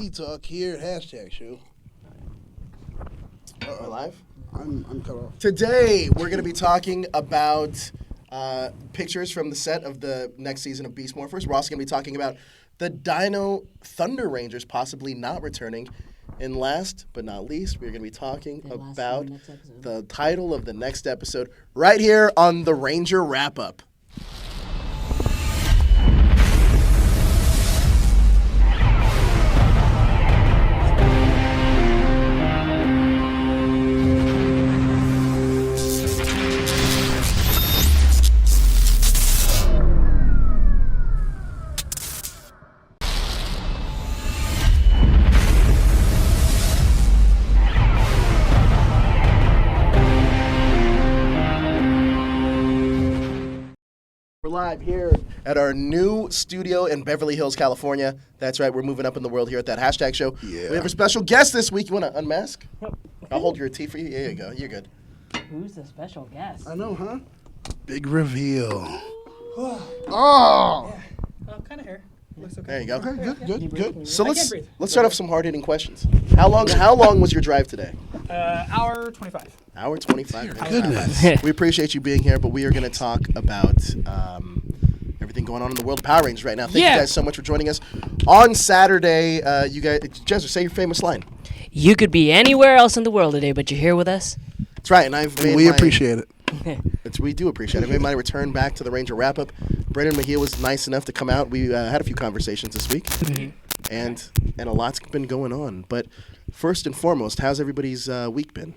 D-Talk here, hashtag show. We're live? I'm cut off. Today, we're going to be talking about pictures from the set of the next season of Beast Morphers. We're also going to be talking about the Dino Thunder Rangers possibly not returning. And last but not least, we're going to be talking about the title of the next episode right here on the Ranger Wrap-Up. Live here at our new studio in Beverly Hills, California. That's right, we're moving up in the world here at that hashtag show. Yeah. We have a special guest this week. You want to unmask? I'll hold your tea for you. There you go. You're good. Who's the special guest? I know, huh? Big reveal. Oh! Yeah. Kind of hair. Looks okay. There you go. Okay, good. So I let's can't breathe. start off some hard-hitting questions. How long was your drive today? Hour 25. Hour 25. Goodness. We appreciate you being here, but we are going to talk about everything going on in the world of Power Rangers right now. Thank you guys so much for joining us. On Saturday, you guys, Jezra, say your famous line. You could be anywhere else in the world today, but you're here with us. That's right, and I've made We appreciate it. We do appreciate it. I made my return back to the Ranger Wrap-Up. Brennan Mejia was nice enough to come out. We had a few conversations this week, and a lot's been going on. But first and foremost, how's everybody's week been?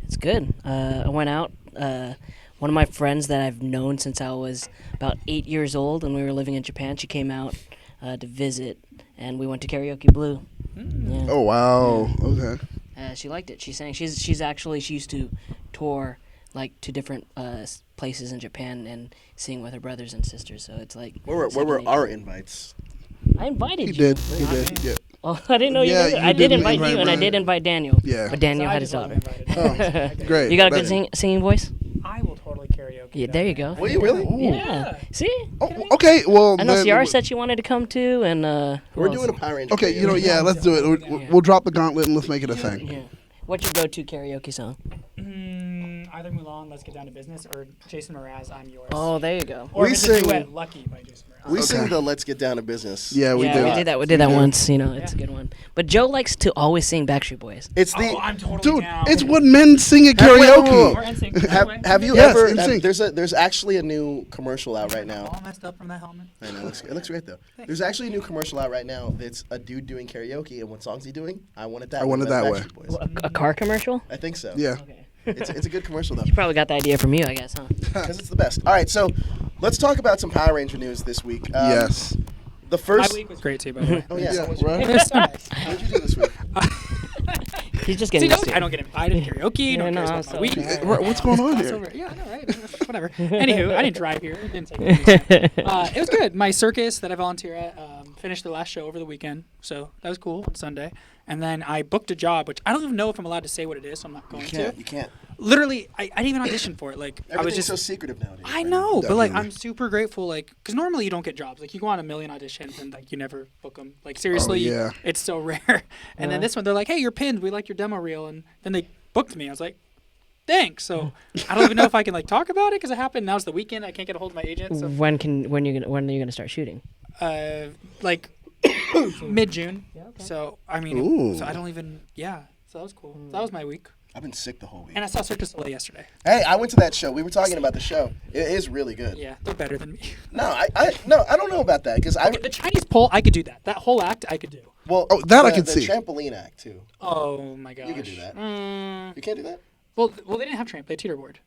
It's good. I went out. One of my friends that I've known since I was about 8 years old, and we were living in Japan, she came out to visit, and we went to Karaoke Blue. Yeah. Oh, wow. Okay. She liked it. She sang. She used to tour like to different places in Japan and sing with her brothers and sisters. So it's like Where were our invites? I invited He you. did. Oh, I didn't know you. Yeah, Did. you I did didn't invite you, invite and I Ryan. did invite Daniel. Yeah. But Daniel So I had his just wasn't daughter. invited. Great. You got a Better. good singing voice. I will totally karaoke. Yeah, that there you night. go. Will you really? Ooh. Yeah. See, Oh, okay, well, I know then- Ciara said she wanted to come too, and who We're else? doing a Power Ranger. Okay, karaoke. let's do it. We'll drop the gauntlet and let's make it a thing. Yeah. What's your go-to karaoke song? Either Mulan, Let's Get Down to Business, or Jason Mraz, I'm Yours. Oh, there you go. Or We if it's a sing- duet, Lucky by Jason Mraz. We Okay. sing the Let's Get Down to Business. Yeah, we do. We did that. We did that once. You know, it's a good one. But Joe likes to always sing Backstreet Boys. It's the. Oh, I'm totally Dude, down. it's what men sing at Wait, wait, wait, karaoke. Or NSYNC. Have you Yes, ever? in sync. There's actually a new commercial out right now. All messed up from that helmet. I know it looks great though. There's actually a new commercial out right now that's a dude doing karaoke, and what song's he doing? I Want It That I Way. Want It by That Way. Backstreet Boys. A car commercial? I think so. Yeah. Okay. It's a good commercial though, You probably got the idea from you, I guess, huh? because it's the best. All right, so let's talk about some Power Ranger news this week. Yes. The My first. week was great too, by the way. Oh yeah. Yeah, so what's- right? It was so nice. What did you do this week? He's just See, getting no, used to it. I don't get invited to karaoke. Yeah, No one no, cares I'm about my so week. sorry. What's going on here? Over. Yeah, I know, right? Whatever. Anywho, I didn't drive here. It didn't take me it was good. My circus that I volunteer at finished the last show over the weekend, so that was cool on Sunday. And then I booked a job, which I don't even know if I'm allowed to say what it is, so I'm not going to. You can't. Literally, I didn't even audition for it. Like I was Everything's just. so secretive nowadays. I right? know, but like Definitely. I'm super grateful, like, because normally you don't get jobs. Like you go on a million auditions and like you never book them. Like seriously, yeah. it's so rare. And then this one, they're like, "Hey, you're pinned. We like your demo reel," and then they booked me. I was like, "Thanks." So I don't even know if I can like talk about it because it happened. Now's the weekend. I can't get a hold of my agent. So When are you gonna start shooting? like mid-June. okay. So I mean, Ooh. so I don't even. Yeah. So that was cool. That was my week. I've been sick the whole week. And I saw Cirque du Soleil yesterday. Hey, I went to that show. We were talking about the show. It is really good. Yeah, they're better than me. No, I don't know about that because I. The Chinese pole, I could do that. That whole act, I could do. Well, Oh, that I the could see. trampoline act too. Oh my gosh. You could do that. Mm, You can't do that. well, they didn't have tramp. They teeter board.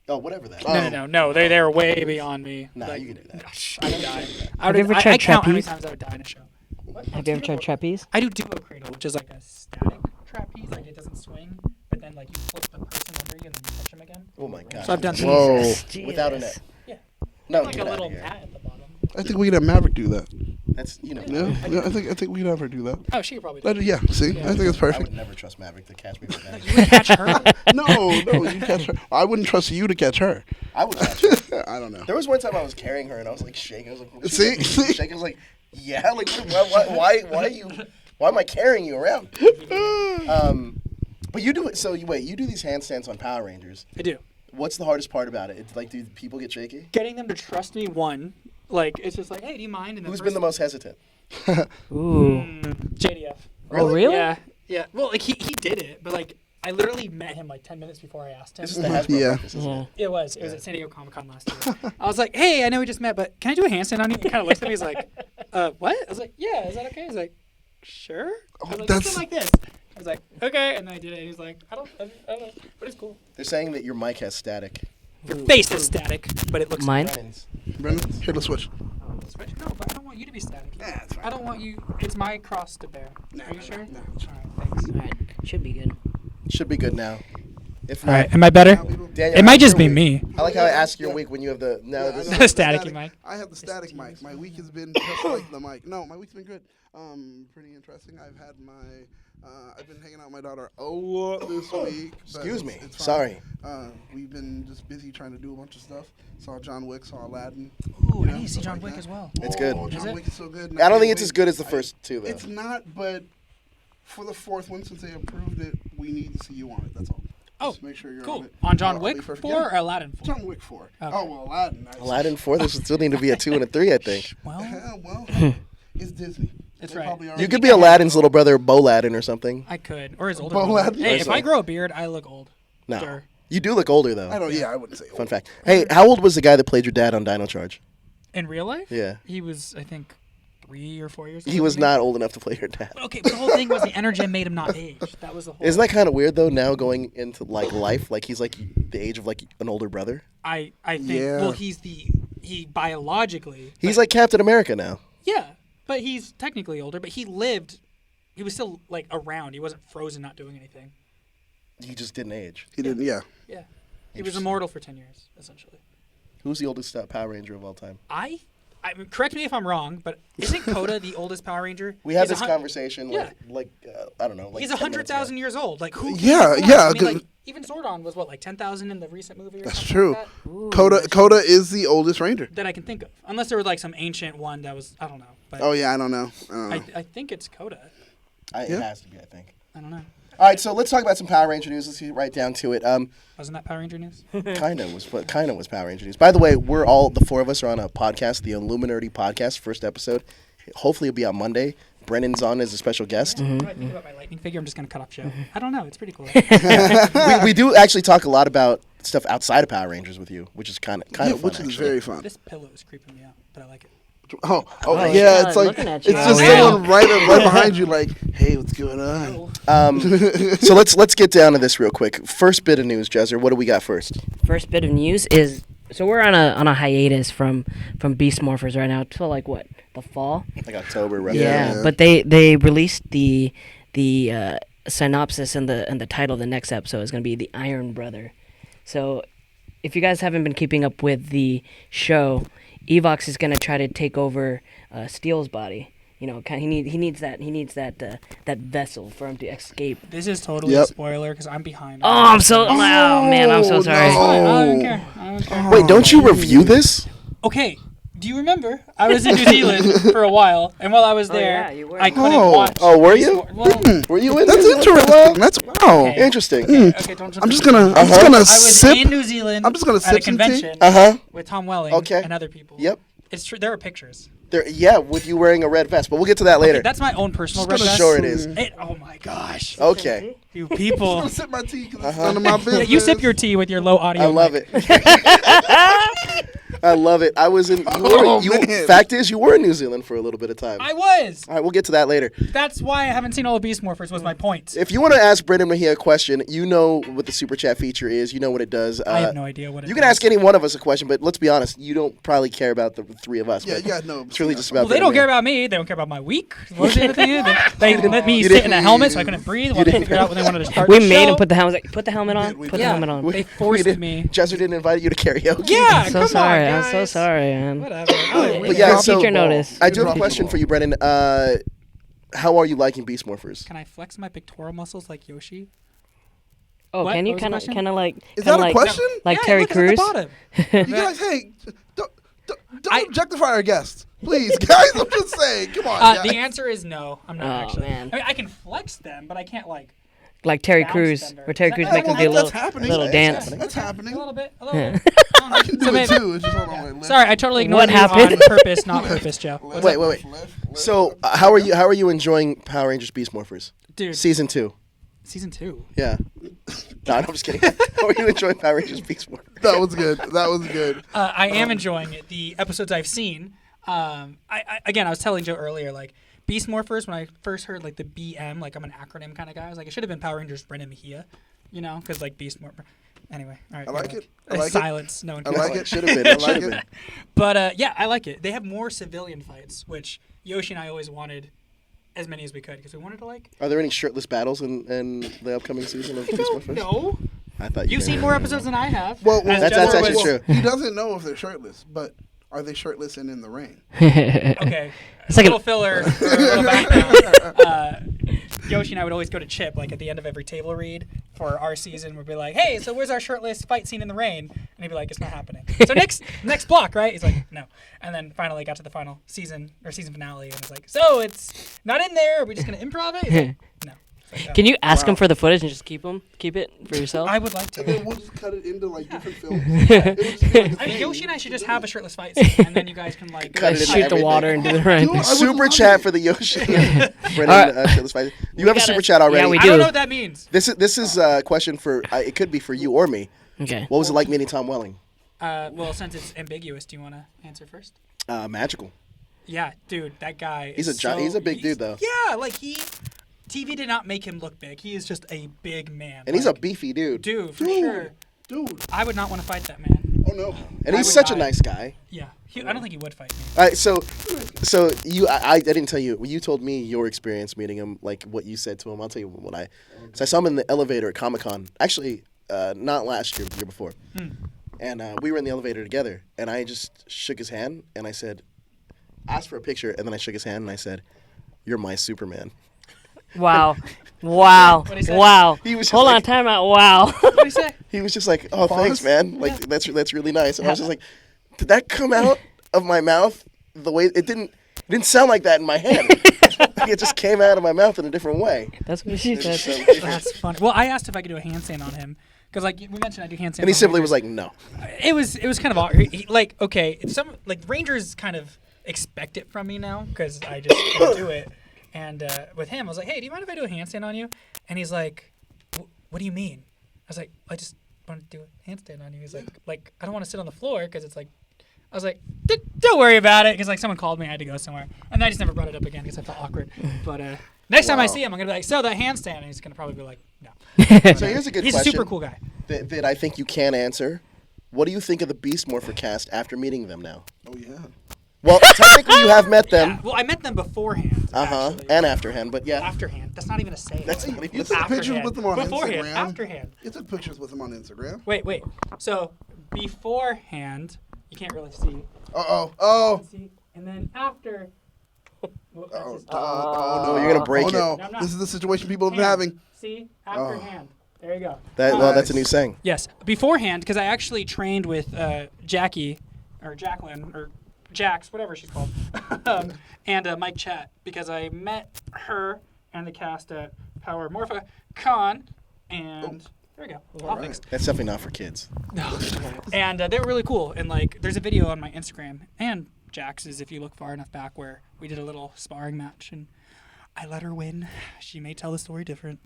Oh, whatever that. No. They're way beyond me. Nah, Like, you can do that. gosh, I would die. Have you ever tried I count how many trapeze? times I would die in a show. Have you ever tried trapeze? I do duo cradle, which is like a static trapeze. Like it doesn't swing, but then like you flip the person under you and then you touch them again. Oh my god. So I've done Whoa. Jesus. Without a net. Yeah. No, Like get a outta little here. mat at the bottom. I think we could have Maverick do that. That's Yeah, I think we could have her do that. Oh, she could probably do it. Yeah, see, I think it's I perfect. would never trust Maverick to catch me with that. You would catch her? No, you catch her. I wouldn't trust you to catch her. I would catch her. I don't know. There was one time I was carrying her and I was like shaking. I was like, See? shaking. I was like, yeah, like why are you Why am I carrying you around? But you do it. So you do these handstands on Power Rangers. I do. What's the hardest part about it? It's like, do people get shaky? Getting them to trust me, one. Like, it's just like, hey, do you mind? And then Who's been the most hesitant? Ooh. JDF. Oh, really? Yeah. Yeah. Well, like, he did it, but, like, I literally met him, like, 10 minutes before I asked him. This is the Hasbro practice, isn't Yeah. it? It was. It was at San Diego Comic-Con last year. I was like, hey, I know we just met, but can I do a handstand on you? He kind of looks at me. He's like, what? I was like, yeah, is that okay? He's like, sure. I was like, that's- something like this. I was like, okay. And then I did it. And he's like, I don't know. But it's cool. They're saying that your mic has static. Your face is static, but it looks Mine? Brennan's. Brennan, here, let's switch. Switch? No, but I don't want you to be static. Yeah, it's fine. I don't want you. It's my cross to bear. Are you sure? No. All right, thanks. All right. Should be good. Should be good now. If All not, right, am I better? Daniel, It might how's just your be week? me. I like how I ask your week when you have the no. Yeah, This I is know, the Staticky mic. I have the static mic. My week has been just like the mic. No, my week's been good. Pretty interesting. I've been hanging out with my daughter a lot this week. but Excuse me. it's fine. Sorry. We've been just busy trying to do a bunch of stuff. Saw John Wick, saw Aladdin. Ooh, you I know, need to see stuff John like Wick that. as well. It's good. Oh, Is John it? Wick is so good. I don't think it's as good as the first two, though. It's not, but for the fourth one, since they approved it, we need to see you on it. That's all. Oh, Just make sure you're cool. on it. On John I'll Wick be first. 4 Yeah. or Aladdin 4? John Wick 4. Okay. Oh, well, Aladdin. Aladdin 4. There still need to be a 2 and a 3, I think. Well, Yeah, well, it's Disney. That's They right. probably You already- could be Aladdin's little brother, Bo-Laddin, or something. I could. Or his older Bo brother. Laden. Hey, Or if I something. grow a beard, I look old. No. Sure. You do look older, though. I don't. Yeah, I wouldn't say. Fun fact. Hey, how old was the guy that played your dad on Dino Charge? In real life? Yeah. He was, I think, 3 or 4 years He older was than me. not old enough to play your dad. Okay, but the whole thing was the energy made him not age. That was the whole. Isn't that kind of weird, though, now going into, like, life? Like, he's, like, the age of, like, an older brother? I think. Yeah. Well, he biologically. He's but- like Captain America now. Yeah, but he's technically older. But he lived. He was still like around. He wasn't frozen, not doing anything. He just didn't age. He didn't. Yeah. Yeah, he was immortal for 10 years essentially. Who's the oldest Power Ranger of all time? I mean, correct me if I'm wrong, but isn't Coda the oldest Power Ranger? We had He's this 100 conversation, Yeah. I don't know. Like He's 10 minutes 100,000 ago. years old. Like who? Yeah, who- yeah, I mean, like, good. even Zordon was what, like 10,000 in the recent movie? Or That's something true. Like that? Ooh, Coda is the oldest Ranger. That I can think of, unless there was like some ancient one that was I don't know. But Oh yeah, I don't know. I don't know. I think it's Coda. It Yeah. has to be, I think. I don't know. All right, so let's talk about some Power Ranger news. Let's get right down to it. Wasn't that Power Ranger news? Kind of was Power Ranger news. By the way, the 4 of us are on a podcast, the Illuminati podcast, first episode. Hopefully it'll be on Monday. Brennan's on as a special guest. What do I think about my lightning figure? I'm just gonna cut off show. I don't know. It's pretty cool. We do actually talk a lot about stuff outside of Power Rangers with you, which is kind of fun. which is actually. very fun. This pillow is creeping me out, but I like it. Oh, Oh, yeah, it's it's like looking at it's you. just Oh, wow. someone right behind you, like, hey, what's going on? So let's get down to this real quick. First bit of news, Jezzer. What do we got first? First bit of news is so we're on a hiatus from Beast Morphers right now till like what, the fall? Like October, right? Yeah, but they released the synopsis and the title of the next episode is going to be The Iron Brother. So if you guys haven't been keeping up with the show, Evox is going to try to take over Steel's body. You know, he needs that vessel for him to escape. This is totally Yep. a spoiler because I'm behind. Oh, I'm so man, I'm so sorry. no. I don't care. I don't care. Wait, don't you review this? Okay. Do you remember? I was in New Zealand for a while, and while I was there, yeah, you were. I couldn't Oh. watch. Oh, were you? Well, Were you in That's New Zealand for a interesting. while? That's wow. Okay. Interesting. okay, don't jump I'm in. just gonna I was sip. in New Zealand. I'm just gonna at sip a some tea. convention Uh-huh. with Tom Welling Okay. and other people. Yep. It's true. There were pictures. Yeah, with you wearing a red vest, but we'll get to that later. That's my own personal red vest. Sure it is. Oh my gosh. Okay. You I'm people. gonna sip my tea because it's none of my Yeah, business. you sip your tea with your low audio. I love mic. it. I love it. I was in. Man. Fact is, you were in New Zealand for a little bit of time. I was. All right, we'll get to that later. That's why I haven't seen all the Beast Morphers. Was my point. If you want to ask Brennan Mejia a question, you know what the super chat feature is. You know what it does. I have no idea what it You can does. ask any one of us a question, but let's be honest, you don't probably care about the 3 of us. Yeah, but yeah, no. It's really just about. Well, they don't Brennan care Mejia. about me. They don't care about my week. What was the other thing? They let me You sit in didn't- a helmet so I couldn't breathe. While they figured out when they wanted to start We the made show. him put the helmet. Put the helmet on. We Put did. the helmet on. They forced me. Jezzer didn't invite you to karaoke. Yeah, I'm so come sorry. on, I'm guys. so sorry, man. Whatever. But yeah, Repeat so your notice. I do have a Dropping question the for you, Brennan. How are you liking Beast Morphers? Can I flex my pectoral muscles like Yoshi? Oh, What? can you What was the kind of question? like? Is kinda that a like, question? Like Yeah, Terry look, it's at the Crews? bottom. You guys, hey, don't I- objectify our guest. Please, guys, I'm just saying. Come on, guys. The answer is no. I'm not Oh, actually. man. I mean, I can flex them, but I can't Like Terry Bounce Crews, thunder. or Terry Is Crews that- make them do a that's little, happening. little That's dance. happening. That's happening. a little bit. I don't I can do So it maybe- too. It's just on my list. Sorry, I totally ignored What you happened? on purpose, not purpose, Joe. Wait. So how are you enjoying Power Rangers Beast Morphers? Dude, Season 2. season 2. Yeah. No, I'm just kidding. How are you enjoying Power Rangers Beast Morphers? That was good. That was good. I am enjoying it. The episodes I've seen. I was telling Joe earlier, like Beast Morphers. When I first heard like the BM, like I'm an acronym kind of guy. I was like, it should have been Power Rangers Brennan Mejia, you know, because like Beast Morpher. Anyway, all right. I like it. I like it. Silence. No one. I cares. like it. Should have been. I It like should have it. been. But yeah, I like it. They have more civilian fights, which Yoshi and I always wanted as many as we could because we wanted to like. Are there any shirtless battles in the upcoming season of Beast Morphers? No. I thought You've seen more episodes than I have. Well, As That's Joe actually was- true. He doesn't know if they're shirtless, but are they shirtless and in the rain? Okay. It's like a- little filler, or a little background. Yoshi and I would always go to Chip, like at the end of every table read for our season. We'd be like, "Hey, so where's our shirtless fight scene in the rain?" And he'd be like, "It's not happening." So next block, right? He's like, "No." And then finally got to the final season finale, and was like, "So it's not in there. Are we just gonna improv it?" He's like, "No." It's like, Can you ask him for the footage and just keep it for yourself? I would like And then to. we'll just cut it into like different films. It'll just be like a I mean, thing. Yoshi and I should just have a shirtless fight scene, and then you guys can like Cut it into shoot the everything. water and do the rain. Dude, I would Super love chat it. for the Yoshi. Brennan, Alright. shirtless fight. You have a gotta- super chat already. yeah, we I don't do. know what that means. This is a question for. It could be for you or me. Okay. What was it like meeting Tom Welling? Well, since it's ambiguous, do you want to answer first? Magical. Yeah, dude, that guy. He's is he's a big he's- dude though. Yeah, like TV did not make him look big. He is just a big man. And he's a like, beefy dude. dude for Dude. sure. Dude. I would not want to fight that man. Oh no. And he's would such a die. nice guy. Yeah, I don't think he would fight me. All right, so I didn't tell you. You told me your experience meeting him, like what you said to him. I'll tell you what So I saw him in the elevator at Comic-Con. Actually, not last year, but the year before. And we were in the elevator together, and I just shook his hand, and I said, asked for a picture, and then I shook his hand, and I said, "You're my Superman." Wow. Wow. What'd he say? Wow. He was just Hold on, like- time out. Wow. What do you say? He was just like, "Oh, thanks, Pause. man. Like that's really nice." And I was just like, "Did that come out of my mouth the way it didn't sound like that in my head? Like, it just came out of my mouth in a different way." That's what she said. That's funny. Well, I asked if I could do a handstand on him because, like we mentioned, I do handstands. And he on simply Rangers. was like, "No." It was kind of odd. Like, okay, if some like Rangers kind of expect it from me now because I just can't do it. And with him, I was like, "Hey, do you mind if I do a handstand on you?" And he's like, "What do you mean?" I was like, "I just want to do a handstand on you." He's like, "I don't want to sit on the floor because it's like." I was like, "Don't worry about it," because like someone called me, I had to go somewhere, and I just never brought it up again because I felt awkward. But next time I see him, I'm gonna be like, "So that handstand," and he's gonna probably be like, "No." So here's a good He's question a super cool guy. that I think you can answer. What do you think of the Beast Morpher cast after meeting them now? Oh yeah. Well, technically you have met them. Yeah, well, I met them beforehand. actually. And afterhand, but yeah. Afterhand. That's not even a saying. That's not even You took pictures Afterhand. with them on Beforehand. Instagram. Afterhand. You took pictures with them on Instagram. Wait. So beforehand, you can't really see. Oh. See, and then after. Well, that's his- Oh no. you're gonna break oh, it. no. No, I'm not. This is the situation people have been Hand. having. See, afterhand. There you go. That's a new saying. Yes, beforehand, because I actually trained with Jackie, or Jacqueline, or Jax, whatever she's called, and Mike Chat, because I met her and the cast at Power Morpha Con, and there we go. All right. fixed. That's definitely not for kids. And they were really cool. And like, there's a video on my Instagram and Jax's, if you look far enough back, where we did a little sparring match, and I let her win. She may tell the story different.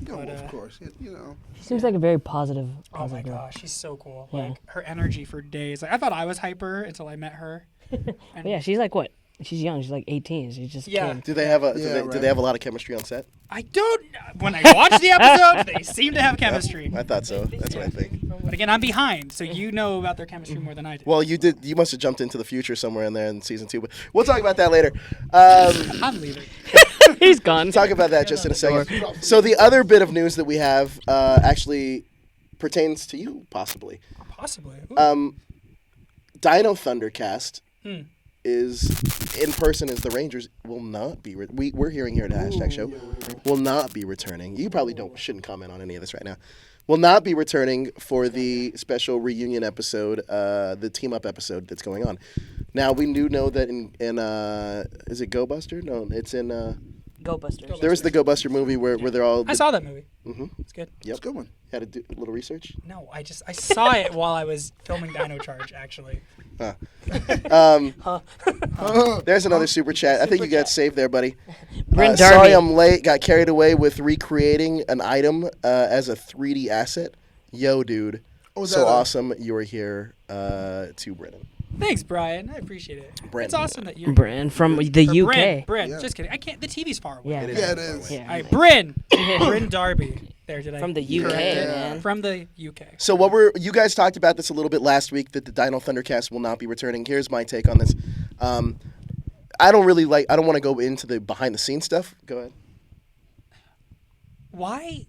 No, But, of course. You know. She seems like a very positive. Oh my girl. gosh, she's so cool. Yeah. Like her energy for days. Like I thought I was hyper until I met her. But yeah, she's like what? She's young. She's like 18. She's just a Yeah. kid. Do they have Yeah, do they have a lot of chemistry on set? I don't. When I watch the episode, they seem to have chemistry. I thought so. That's what I think. But again, I'm behind, so you know about their chemistry more than I do. Well, you must have jumped into the future somewhere in there in season 2, but we'll talk about that later. Um, I'm leaving. He's gone. talk about that just in a second. So the other bit of news that we have actually pertains to you, possibly. Possibly. Ooh. Dino Thundercast is in person as the Rangers will not be. We're hearing here at Hashtag Show will not be returning. You probably shouldn't comment on any of this right now. Will not be returning for the special reunion episode, the team up episode that's going on. Now we do know that in is it Go Buster? No, it's in. Go Busters. There was the Go Buster movie where they're all. I saw that movie. Mm-hmm. It's good. Yep. It's a good one. Had to do a little research. No, I saw it while I was filming Dino Charge, actually. There's another super chat. I think you Super got chat. saved there, buddy. Bryn Sorry Darby. I'm late. Got carried away with recreating an item as a 3D asset. Yo, dude. Oh, is So that awesome you were here too, Brennan. Thanks, Brian. I appreciate it. Brent. It's awesome that you're Bryn from the or UK. Bryn, Yeah. just kidding. I can't. The TV's far away. Yeah. Yeah, it is. Yeah. All right, Bryn Darby. There, did I? From the UK, man. From the UK. So you guys talked about this a little bit last week that the Dino Thundercats will not be returning. Here's my take on this. I don't want to go into the behind the scenes stuff. Go ahead. Why?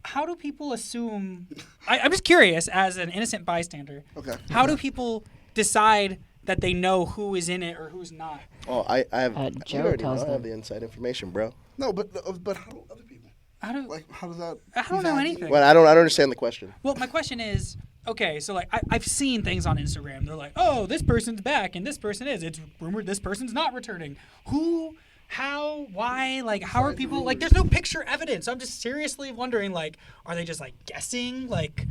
How do people assume? I'm just curious, as an innocent bystander. Okay. How do people decide that they know who is in it or who's not? Oh, I have. You Jared already know. tells I have them. the inside information, bro. No, but how do other people? I don't. Like, how does that? I don't know anything. Well, I don't understand the question. Well, my question is, okay, so like I've seen things on Instagram. They're like, oh, this person's back and this person is. It's rumored this person's not returning. Who? How? Why? Like, how are people like? There's no picture evidence. I'm just seriously wondering, like, are they just like guessing, like,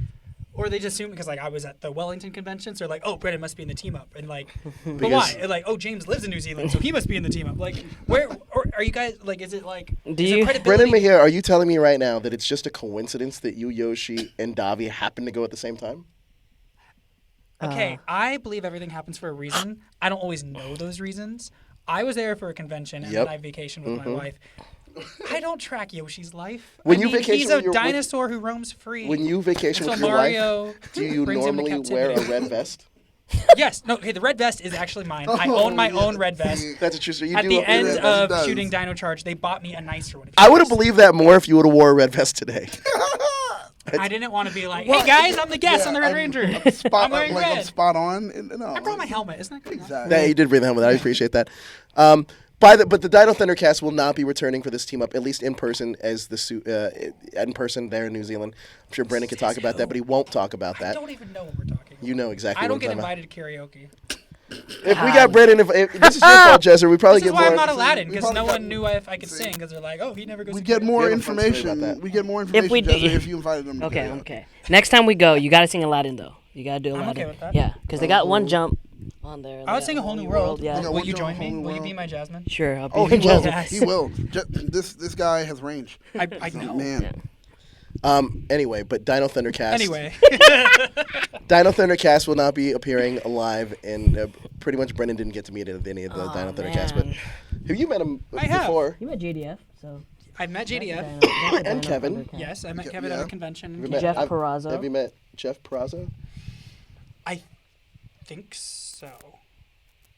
or they just assume because like I was at the Wellington convention, so they're like, oh, Brennan must be in the team up, and like, but why? And like, oh, James lives in New Zealand, so he must be in the team up. Like, where? Or are you guys like? Is it like? Do is you- there credibility? Brennan Mejia, are you telling me right now that it's just a coincidence that you, Yoshi, and Davi happen to go at the same time? Okay, I believe everything happens for a reason. I don't always know those reasons. I was there for a convention and Yep. then I vacationed with my wife. I don't track Yoshi's life. When I you mean, vacation he's a with your- dinosaur who roams free. When you vacation So with your Mario wife, do you brings him to normally wear a captivity. red vest? Yes. No. Okay. The red vest is actually mine. I own my own red vest. That's a true story. You At do the own a end red Yes, vest. of it does. shooting Dino Charge, they bought me a nicer one. I would have believed that more if you would have wore a red vest today. I didn't want to be like, What? hey guys, I'm the guest Yeah, on the Red I'm- Ranger. I'm spot, I'm wearing like, I'm red. spot on. And, no, I brought my helmet. Isn't that good enough? Exactly. Yeah, you did bring the helmet. I appreciate that. But the Dino Thundercats will not be returning for this team up, at least in person, as in person there in New Zealand. I'm sure Brennan could talk about that, but he won't talk about I that. don't even know what we're talking. You know exactly I don't what get I'm talking invited to karaoke. about. If we got Brennan, if this is your fault, Jester, we probably This is get why more. I'm not Aladdin, we because no probably one got- knew if I could sing, because they're like, oh, he never goes We to get karaoke. more We have a fun story about information. that. We get more information, we Jesse, do- if you invited them. to Okay, karaoke. okay. Next time we go, you gotta sing Aladdin though. You gotta do I'm Aladdin. okay with that. Yeah, because they got one jump on there. I would They sing got A Whole New World. Yeah. Okay, Will one you jump, join me? Whole New Will you be World. my Jasmine? Sure, I'll be Oh, he your will. Jasmine. Yes. He will. This guy has range. I know. Man. Anyway, but Dino Thundercats. Anyway, Dino Thundercats will not be appearing live, and pretty much Brennan didn't get to meet any of the Dino Thundercats. But man. have you met him I have. before? You met JDF, so. I met JDF. And Kevin. Yes, I met Kevin at a convention. Have you met- Jeff I've- Perazzo. Have you met Jeff Perazzo? I think so.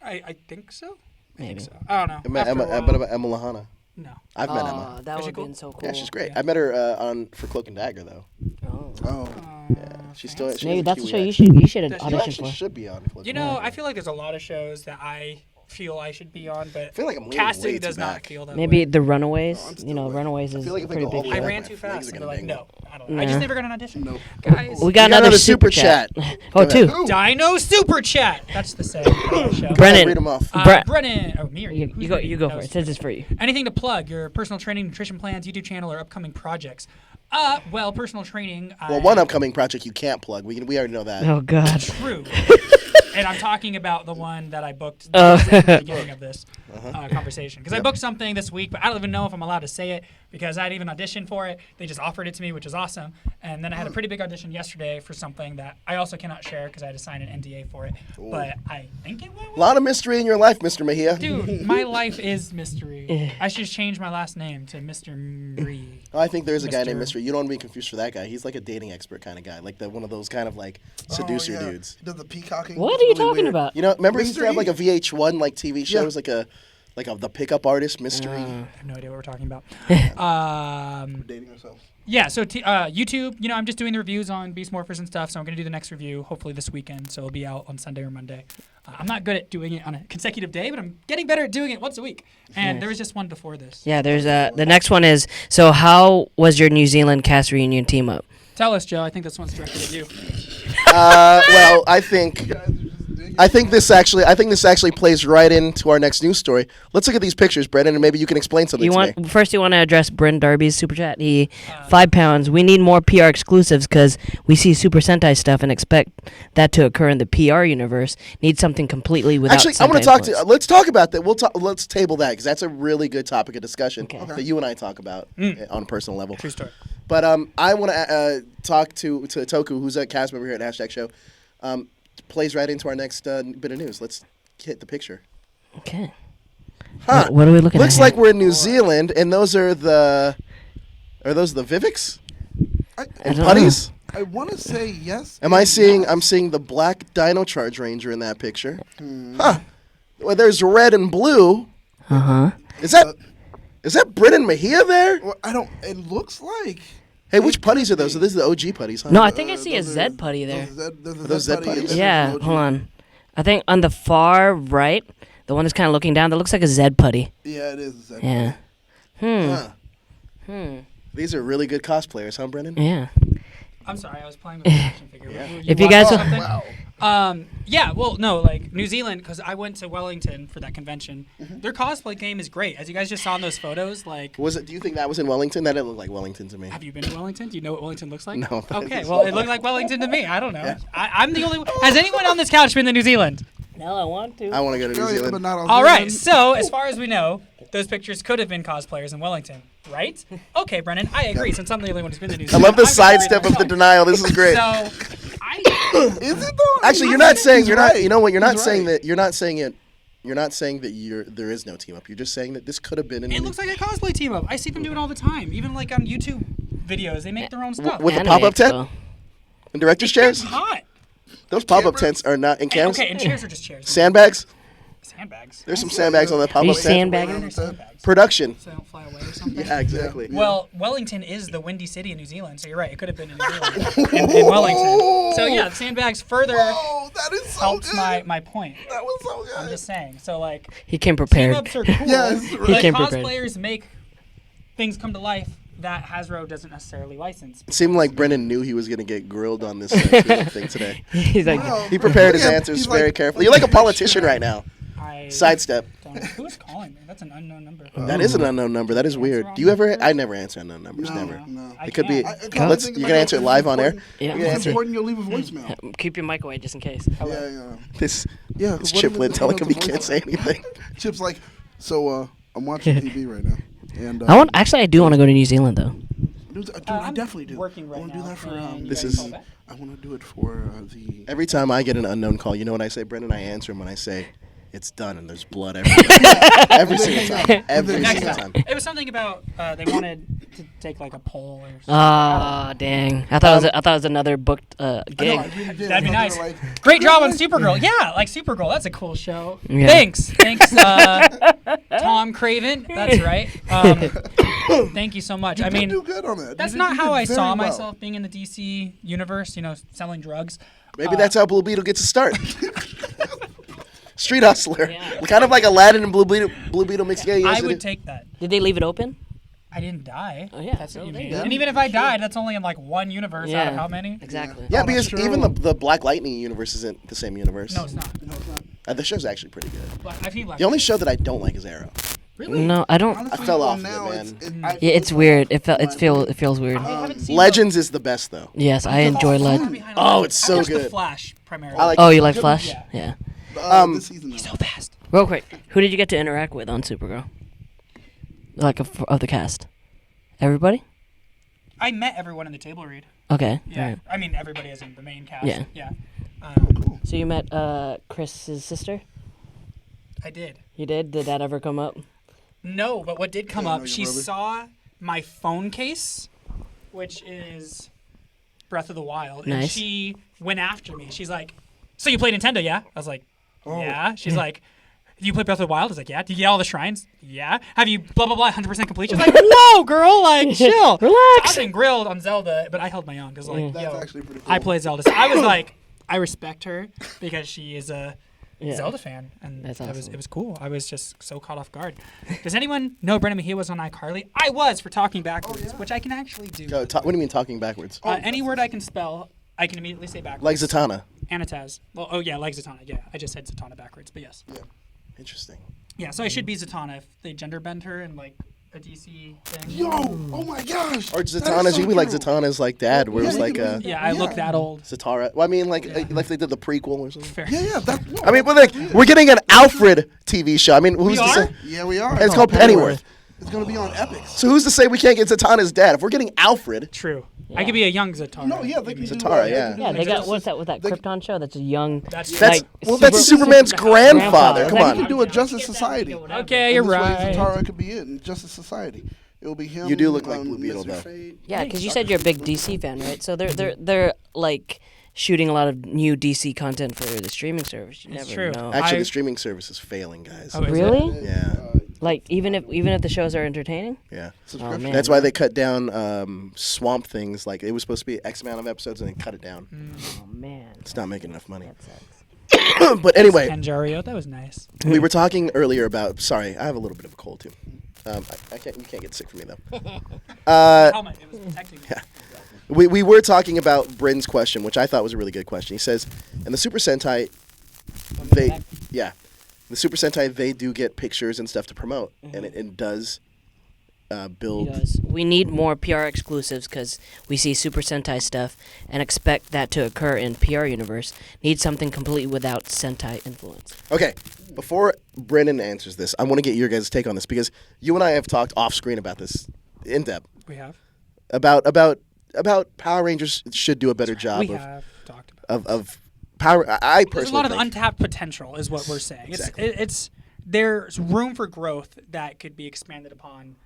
I think so. I Maybe. think so. I don't know. I met After Emma, a what while. about Emma Lahana? No. I've met Oh, Emma. that Is she would have cool? been so cool. Yeah, she's great. Yeah. I met her on for Cloak and Dagger though. Oh. Oh. Yeah, she's still. She Maybe has a that's a Kiwi show you accent. should Does- You audition actually for. should be on Cloak You and know, Dagger. I feel like there's a lot of shows that I feel I should be on, but I feel like I'm leaning casting way does too not back. feel that Maybe way. the Runaways. I'm still You know, waiting. Runaways is feel like a if I pretty go big all the I way show. ran my too legs fast, are and gonna they're like, dangle. no, I don't know. I just Nah. never got an audition. No. Guys, We got another super chat. Oh, Go two. ahead. Dino Super Chat. That's the saying of the show. Brennan. Read them off. Brennan. Oh, me or you? You Who's go. reading? You go That for it. was It says it's for you. Anything to plug? Your personal training, nutrition plans, YouTube channel, or upcoming projects? Well, personal training. Well, one upcoming project you can't plug. We already know that. Oh God. True. And I'm talking about the one that I booked Oh. at the beginning of this conversation. Because I booked something this week, but I don't even know if I'm allowed to say it because I hadn't even auditioned for it. They just offered it to me, which is awesome. And then I had a pretty big audition yesterday for something that I also cannot share because I had to sign an NDA for it. But I think it went A well. lot of mystery in your life, Mr. Mejia. Dude, my life is mystery. I should change my last name to Mr. Mree. I think there's a guy named Mr. Mystery. You don't want to be confused for that guy. He's like a dating expert kind of guy, like one of those kind of like seducer Oh, yeah. dudes. He does the peacocking. What It's are you really talking weird. about? You know, remember he used to have Mystery? like a VH1 like TV shows, Yeah. like the pickup artist Mystery. I have no idea what we're talking about. Dating ourselves. Yeah, so YouTube, you know, I'm just doing the reviews on Beast Morphers and stuff, so I'm going to do the next review hopefully this weekend, so it'll be out on Sunday or Monday. I'm not good at doing it on a consecutive day, but I'm getting better at doing it once a week. And there was just one before this. Yeah. There's the next one is. So how was your New Zealand cast reunion team up? Tell us, Joe. I think this one's directed at you. Well, I think You guys are just digging I think this actually plays right into our next news story. Let's look at these pictures, Brennan, and maybe you can explain something to me. First, you want to address Bryn Darby's super chat. He £5. We need more PR exclusives because we see Super Sentai stuff and expect that to occur in the PR universe. Need something completely without. Actually, I want to talk to. Let's talk about that. Let's table that because that's a really good topic of discussion that you and I talk about on a personal level. True story. But I want to talk to Toku, who's a cast member here at Hashtag Show. Plays right into our next bit of news. Let's hit the picture. Okay. Huh. What are we looking at? Looks like we're in New Zealand, and those are the Vivics and putties. I want to say yes. I'm seeing the black Dino Charge Ranger in that picture. Huh. Well, there's red and blue. Is that Brennan Mejia there? Well, I don't. It looks like. Hey, which putties are those? So this is the OG putties, huh? No, I think I see a Zed putty there. Those Zed putties? Yeah, hold on. I think on the far right, the one that's kind of looking down, that looks like a Zed putty. Yeah, it is a Zed Yeah. Huh. These are really good cosplayers, huh, Brennan? Yeah. I'm sorry, I was playing with the action figure. If you guys. Yeah, well, no, like New Zealand, because I went to Wellington for that convention. Their cosplay game is great, as you guys just saw in those photos. Like, Was it? Do you think that was in Wellington? That didn't look like Wellington to me. have you been to Wellington? Do you know what Wellington looks like? No. Okay, well, it looked like Wellington to me. I don't know. I'm the only one. Has anyone on this couch been to New Zealand? No, I want to. I want to go to New Zealand. but not All right, so as far as we know, those pictures could have been cosplayers in Wellington, right? Okay, Brennan, I agree. Since I'm the only one who's been to New I Zealand, love the I'm gonna sidestep agree of the with denial. This is great. myself. So, Is it though? Actually, you're not saying you're not. right. You know what? You're not He's saying right. that. You're not saying it. You're not saying that there is no team up. You're just saying that this could have been. it looks like a cosplay team up. I see them do it all the time, even like on YouTube videos. They make their own stuff. with the Anime pop-up tent Expo. and director's It's chairs. hot. Those pop-up tents are not in cams. Okay, and chairs are just chairs. Sandbags. Sandbags. There's some sandbags on the Are you pop-up tent. sandbagging? They're sandbags. Production. So they don't fly away or something. Yeah, exactly. Well, Wellington is the windy city in New Zealand, so you're right. It could have been in New Zealand, in Wellington. So yeah, the sandbags further Oh, that is so helps good. my point. That was so good. I'm just saying. So like, He came team prepared. ups are cool. Yes, He Like came prepared. cosplayers make things come to life that Hasbro doesn't necessarily license. It seemed like Brennan knew he was going to get grilled on this thing today. He's like, Wow. He prepared his Yeah, answers he's very like- carefully. You're like a politician right now. I Sidestep. don't know. Who's calling me? That's an unknown number. That is an unknown number. That is weird. Do you ever? I never answer unknown numbers. Never. No. I It could be. can't. Let's. You can answer it live on air. yeah. You can If it's answer. important, you'll leave a voicemail. Keep your mic away just in case. Yeah. This. Yeah. This what Chip if Lynn it's telling about him he the can't say anything. Chip's like, so I'm watching TV right now, and I do want to go to New Zealand though. Dude, I I'm definitely do. working right I want to now, do that for and you This guys is- call back? I want to do it for the. Every time I get an unknown call, you know what I say, Brendan? I answer him when I say, "It's done," and there's blood everywhere. Every single time. Every Next single time. time. It was something about they wanted to take like a poll or something. Ah, dang! I thought it was another booked I know, gig. I really did. That'd be I nice. thought they were like, Great job on Supergirl. Yeah, like Supergirl. That's a cool show. Yeah. Thanks, Tom Craven. That's right. Thank you so much. you I did mean, do good on that. that's You not did how I very saw well. myself being in the DC universe. You know, selling drugs. Maybe that's how Blue Beetle gets a start. Street hustler. Yeah. Kind of like Aladdin and Blue Beetle mixed. Yeah, yes, I it would is. take that. Did they leave it open? I didn't die. Oh, yeah. That's what So you there you mean. go. And even if I died, that's only in like one universe out of how many? Exactly. Yeah, Oh, because that's even true. the Black Lightning universe isn't the same universe. No, it's not. No, it's not. The show's actually pretty good. But I feel like The only show that I don't like is Arrow. really. No, I don't. Honestly, fell well, off of it, now man. I Yeah, it's weird. It feels weird. I haven't seen Legends is the best though. Yes, I enjoy Legend. Oh, it's so I watched good. The Flash primarily. I like. Oh, you like Flash? Yeah. Yeah. this season. Though. so fast. Real quick, who did you get to interact with on Supergirl? Like of the cast, everybody? I met everyone in the table read. Okay. Yeah. Alright. I mean, everybody is in the main cast. Yeah. Yeah. Cool. So you met Chris's sister? I did. You did? Did that ever come up? No, but what did come Yeah, I know up, your she brother. saw my phone case, which is Breath of the Wild, and Nice. she went after me. She's like, "So you play Nintendo, yeah?" I was like, "Yeah." She's like, "Do you play Breath of the Wild?" I was like, "Yeah." "Do you get all the shrines?" "Yeah." "Have you blah blah blah 100% complete?" She's like, "Whoa, girl, like chill." Relax. So I was getting grilled on Zelda, but I held my own because like, That's yo, actually pretty cool. I played Zelda. So I was like, I respect her because she is a Zelda fan, and That's it awesome. was cool. I was just so caught off guard. Does anyone know Brennan Mejia was on iCarly? I was for talking backwards, which I can actually do. What do you mean talking backwards? Any word I can spell, I can immediately say backwards. Like Zatanna. Anataz. Well, oh yeah, like Zatanna. Yeah, I just said Zatanna backwards, but yes. Yeah. Interesting. Yeah, so I should be Zatanna if they gender bend her in like a DC thing. Yo! Oh my gosh! Or That is Zatanna's, so you mean like true. Zatanna's like dad, where it was Yeah, like you can- Yeah, I look that old. Zatara. Well, I mean, like they did the prequel or something. Fair. Yeah, that's. I mean, but like we're getting an Alfred TV show. I mean, who's We to are? say? Yeah, we are. It's called Pennyworth. It's gonna be on Epics. So who's to say we can't get Zatanna's dad? If we're getting Alfred, True. I could be a young Zatanna. No, yeah, they can do Zatara, yeah. Yeah, they got what's that with that Krypton show? That's a young. That's that's like, that's Superman's grandfather. grandfather. Come They on. can do a Justice Society. Okay, And you're this way right. Zatara could be it in Justice Society. It will be him. You do look like Blue Beetle, Mr. though. Fate. Yeah, because you said you're a big DC fan, right? So they're like shooting a lot of new DC content for the streaming service. You It's never true. know. Actually, I- the streaming service is failing, guys. Oh, is it? Really? Yeah, Like even if the shows are entertaining. yeah. Oh man. That's why they cut down Swamp Things. Like it was supposed to be X amount of episodes, and they cut it down. Oh man. It's not making enough money. That sucks. But anyway, Panjario, that was nice. we were talking earlier about. Sorry, I have a little bit of a cold too. I can't. You can't get sick from me though. Helmet, it was protecting me. We were talking about Bryn's question, which I thought was a really good question. He says, "In the Super Sentai, the Super Sentai, they do get pictures and stuff to promote, and it does build." Because we need more PR exclusives because we see Super Sentai stuff and expect that to occur in PR universe. Need something completely without Sentai influence. Okay, before Brennan answers this, I want to get your guys' take on this because you and I have talked off screen about this in depth We have. about Power Rangers should do a better job We have talked about. of Power. I personally There's a lot of think- untapped potential, is what we're saying. Exactly. It's there's room for growth that could be expanded upon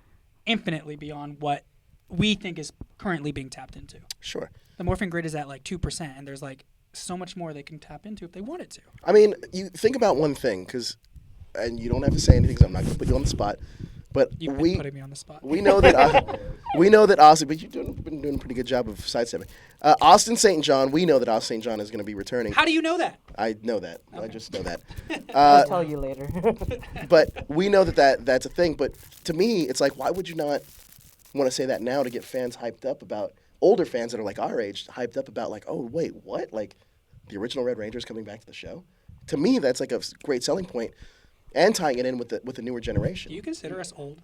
infinitely beyond what we think is currently being tapped into. Sure. The morphing grid is at like 2%, and there's like so much more they can tap into if they wanted to. I mean, you think about one thing, and you don't have to say anything because I'm not going to put you on the spot. But You've been putting me on the spot. we know that Austin. But you've been doing a pretty good job of sidestepping. Austin St. John. We know that Austin St. John is going to be returning. How do you know that? I know that. I just know that. I'll tell you later. But we know that's a thing. But to me, it's like, why would you not want to say that now to get fans hyped up about older fans that are like our age, hyped up about like, oh wait, what? Like the original Red Ranger's coming back to the show. To me, that's like a great selling point, and tying it in with the newer generation. Do you consider us old?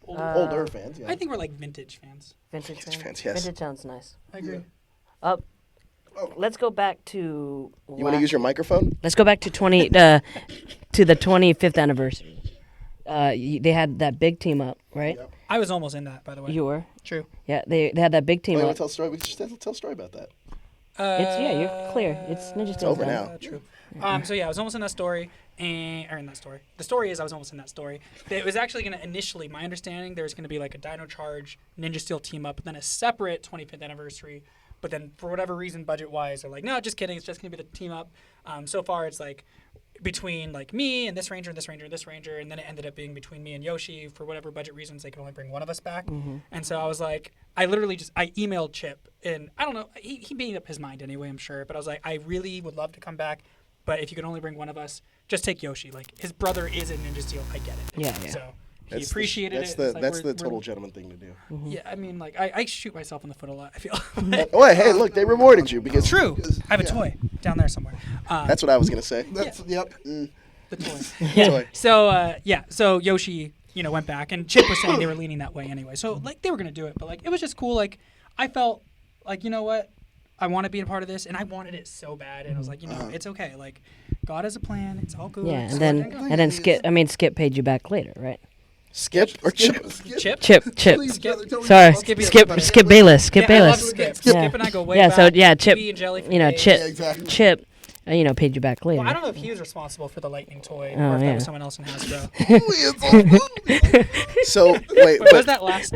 Older fans. Yeah. I think we're like vintage fans. Vintage fans, yes. Vintage sounds nice. I agree. Let's go back to. You want to use your microphone? Let's go back to to the 25th anniversary. They had that big team up, right? Yep. I was almost in that, by the way. You were. True. Yeah, they had that big Oh, team you up. want to tell a story? We can just tell a story about that. You're clear. It's Ninja Steel's over done. now. True. So yeah, I was almost in that story, or in that story. The story is I was almost in that story. It was actually going to initially, my understanding, there was going to be like a Dino Charge, Ninja Steel team up, then a separate 25th anniversary. But then for whatever reason, budget-wise, they're like, no, just kidding. It's just going to be the team up. So far, it's like between like me and this ranger and this ranger and this ranger, and then it ended up being between me and Yoshi. For whatever budget reasons, they could only bring one of us back. And so I was like, I emailed Chip, and I don't know, he made up his mind anyway, I'm sure. But I was like, I really would love to come back, but if you could only bring one of us, just take Yoshi. Like his brother is in Ninja Steel, I get it. Yeah. So he That's appreciated that's it. The, It's like that's we're- the total we're- gentleman thing to do. Yeah, I mean, like I shoot myself in the foot a lot. I feel. Oh, hey, look, they rewarded you because True. I have a toy down there somewhere. that's what I was gonna say. That's yep. The toy. Toy. So Yoshi, went back, and Chip was saying they were leaning that way anyway. So like they were gonna do it, but like it was just cool. Like I felt like you know what, I want to be a part of this, and I wanted it so bad, and I was like, it's okay. Like God has a plan. It's all good. Yeah, So and then Skip paid you back later, right? Skip or Chip? Chip. Chip. Please, Skip. brother, tell me Sorry, about Skippy Skip. the Skip Bayless. Skip Yeah, I love Bayless. Skip. Yeah. Skip and I go way Yeah. back. So yeah, Chip. Me and Jelly for Chip. days. Yeah, exactly. Chip. Paid you back later. Well, I don't know if he was responsible for the lightning toy, Oh, or if that yeah. was someone else in Hasbro. So wait, What was but that last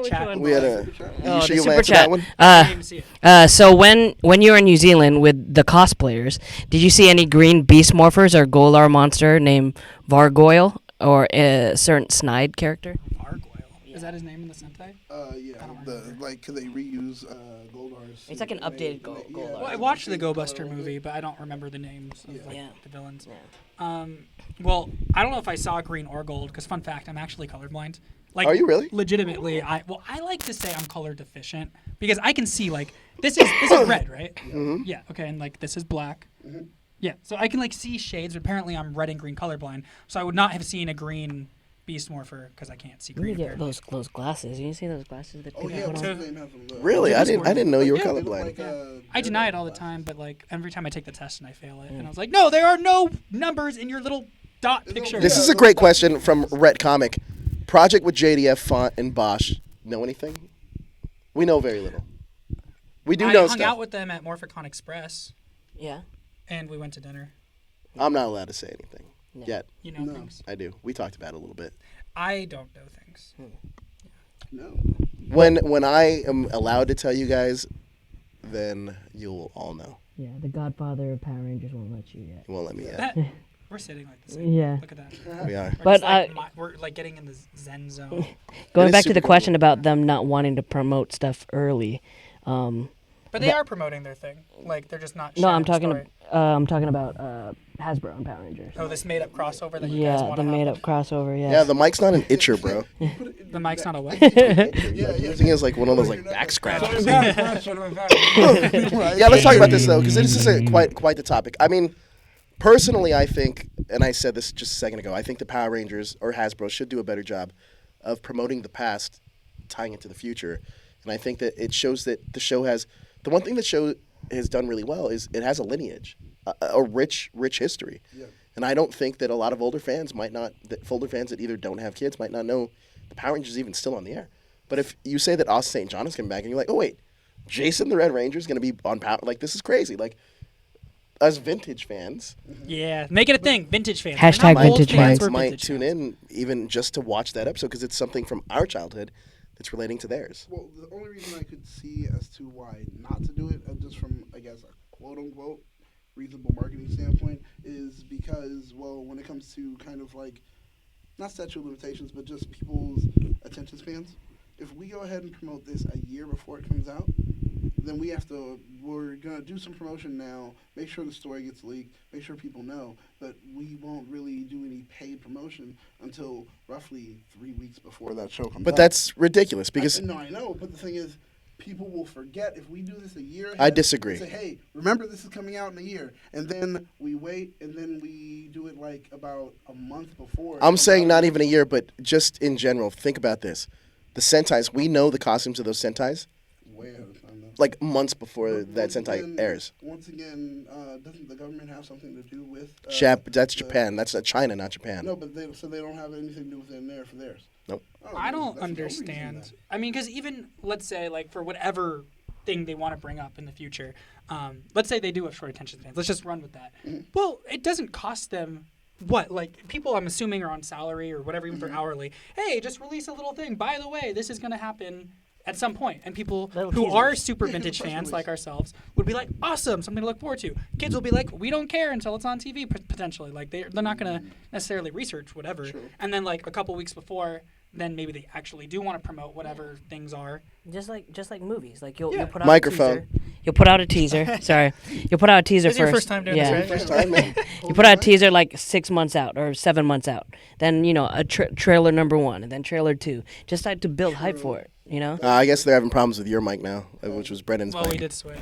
chat? we had a. Oh, You sure the you super answer chat. that one? I didn't even see it. So when you were in New Zealand with the cosplayers, did you see any green beast morphers or Golar monster named Vargoyle or a certain Snide character? Gargoyle. Is that his name in the Sentai? Yeah, can they reuse Goldar's? It's like an updated Golar. Well, I watched the Go Buster movie, but I don't remember the names of Yeah. the villains. Yeah. Well, I don't know if I saw green or gold, because fun fact, I'm actually colorblind. Like, Are you really? Legitimately, I like to say I'm color deficient because I can see like this is red, right? Mm-hmm. Yeah. Okay, and like this is black. Yeah. So I can like see shades. But apparently, I'm red and green colorblind. So I would not have seen a green Beast Morpher because I can't see You green. need to get those glasses. You see those glasses that people Yeah, put what's on? his name has them, Really? I didn't know you were Yeah. They look colorblind. like, I deny it all the time, but like every time I take the test and I fail it, and I was like, no, there are no numbers in your little dot picture. This is a great question from Rhett Comic. Project with JDF, Font, and Bosch. Know anything? We know very little. We do I know hung stuff. out with them at Morphicon Express, Yeah. and we went to dinner. I'm not allowed to say anything No. yet. You know things. I do. We talked about it a little bit. I don't know things. No. When I am allowed to tell you guys, then you'll all know. Yeah, the Godfather of Power Rangers won't let you yet. You won't let me yet. We're sitting like the same. Yeah. Look at that. We are. We're But just, like, we're like getting in the Zen zone. Going is back to super the cool. question about them not wanting to promote stuff early. But they are promoting their thing. Like they're just not. No, I'm sharing talking. the I'm talking about Hasbro and Power Rangers. Oh, this made up crossover that you guys Yeah, want the to made have. up crossover. Yeah. Yeah, the mic's not an itcher, bro. The mic's not a what? Using it as like one of those like back scratches. Yeah, let's talk about this though, because this is quite the topic. I mean, personally, I think, and I said this just a second ago, I think the Power Rangers or Hasbro should do a better job of promoting the past, tying it to the future. And I think that it shows that the show has the one thing the show has done really well is it has a lineage, a rich history. Yeah. And I don't think that a lot of older fans older fans that either don't have kids might not know the Power Rangers is even still on the air. But if you say that Austin St. John is coming back and you're like, oh wait, Jason the Red Ranger is going to be on Power, like this is crazy. Like us vintage fans Yeah, make it a thing. Vintage fans. Hashtag We're not old vintage fans, fans. we're might vintage tune fans. in even just to watch that episode because it's something from our childhood that's relating to theirs. Well, the only reason I could see as to why not to do it, just from, I guess, a quote-unquote reasonable marketing standpoint, is because, well, when it comes to kind of like, not statute of limitations, but just people's attention spans, if we go ahead and promote this a year before it comes out, then we're going to do some promotion now, make sure the story gets leaked, make sure people know, but we won't really do any paid promotion until roughly 3 weeks before that show comes out. But that's ridiculous because I know, but the thing is, people will forget if we do this a year ahead. I disagree. Say, hey, remember this is coming out in a year, and then we wait, and then we do it like about a month before. I'm saying not even a year, but just in general, think about this. The Sentais, we know the costumes of those Sentais Way ahead of time, though. like months before But that once Sentai again- airs. Once again, doesn't the government have something to do with? That's the- Japan. That's China, not Japan. No, but they don't have anything to do with it in there for theirs. Nope. Oh, I no, don't that's the only reason understand. that- I mean, because even let's say like for whatever thing they want to bring up in the future, let's say they do have short attention spans. Let's just run with that. Well, it doesn't cost them what? Like people, I'm assuming, are on salary or whatever, even for hourly. Hey, just release a little thing. By the way, this is going to happen at some point, and people Little who teasers. are super vintage Press fans release. like ourselves would be like, awesome, something to look forward to. Kids will be like, we don't care until it's on TV potentially. Like they're not going to necessarily research whatever. True. And then like a couple weeks before, then maybe they actually do want to promote whatever things are. Just like movies. Like you'll put out Microphone. A teaser. You'll put out a teaser. Sorry. You'll put out a teaser This is first. your first time doing yeah. this, right? First time, man. You put out a teaser like 6 months out or 7 months out. Then, a trailer number 1 and then trailer 2. Just like to build hype for it, I guess they're having problems with your mic now, which was Brennan's Well, mic. we did switch.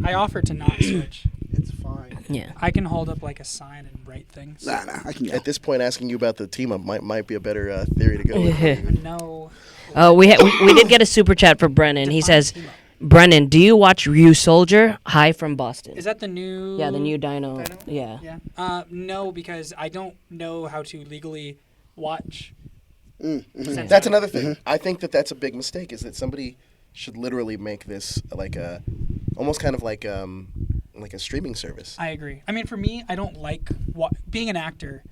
I offered to not switch. It's fine. Yeah. I can hold up like a sign and write things. Nah, I can get At this point, asking you about the team up might be a better theory to go with. No. We did get a super chat for Brennan. He says, Brennan, do you watch Ryu Soldier? Hi from Boston. Is that the new? Yeah, the new Dino. Dino? Yeah. Yeah. No, because I don't know how to legally watch. Sentai. That's another thing. I think that's a big mistake. Is that somebody should literally make this like almost kind of like a streaming service. I agree. I mean, for me, I don't like being an actor.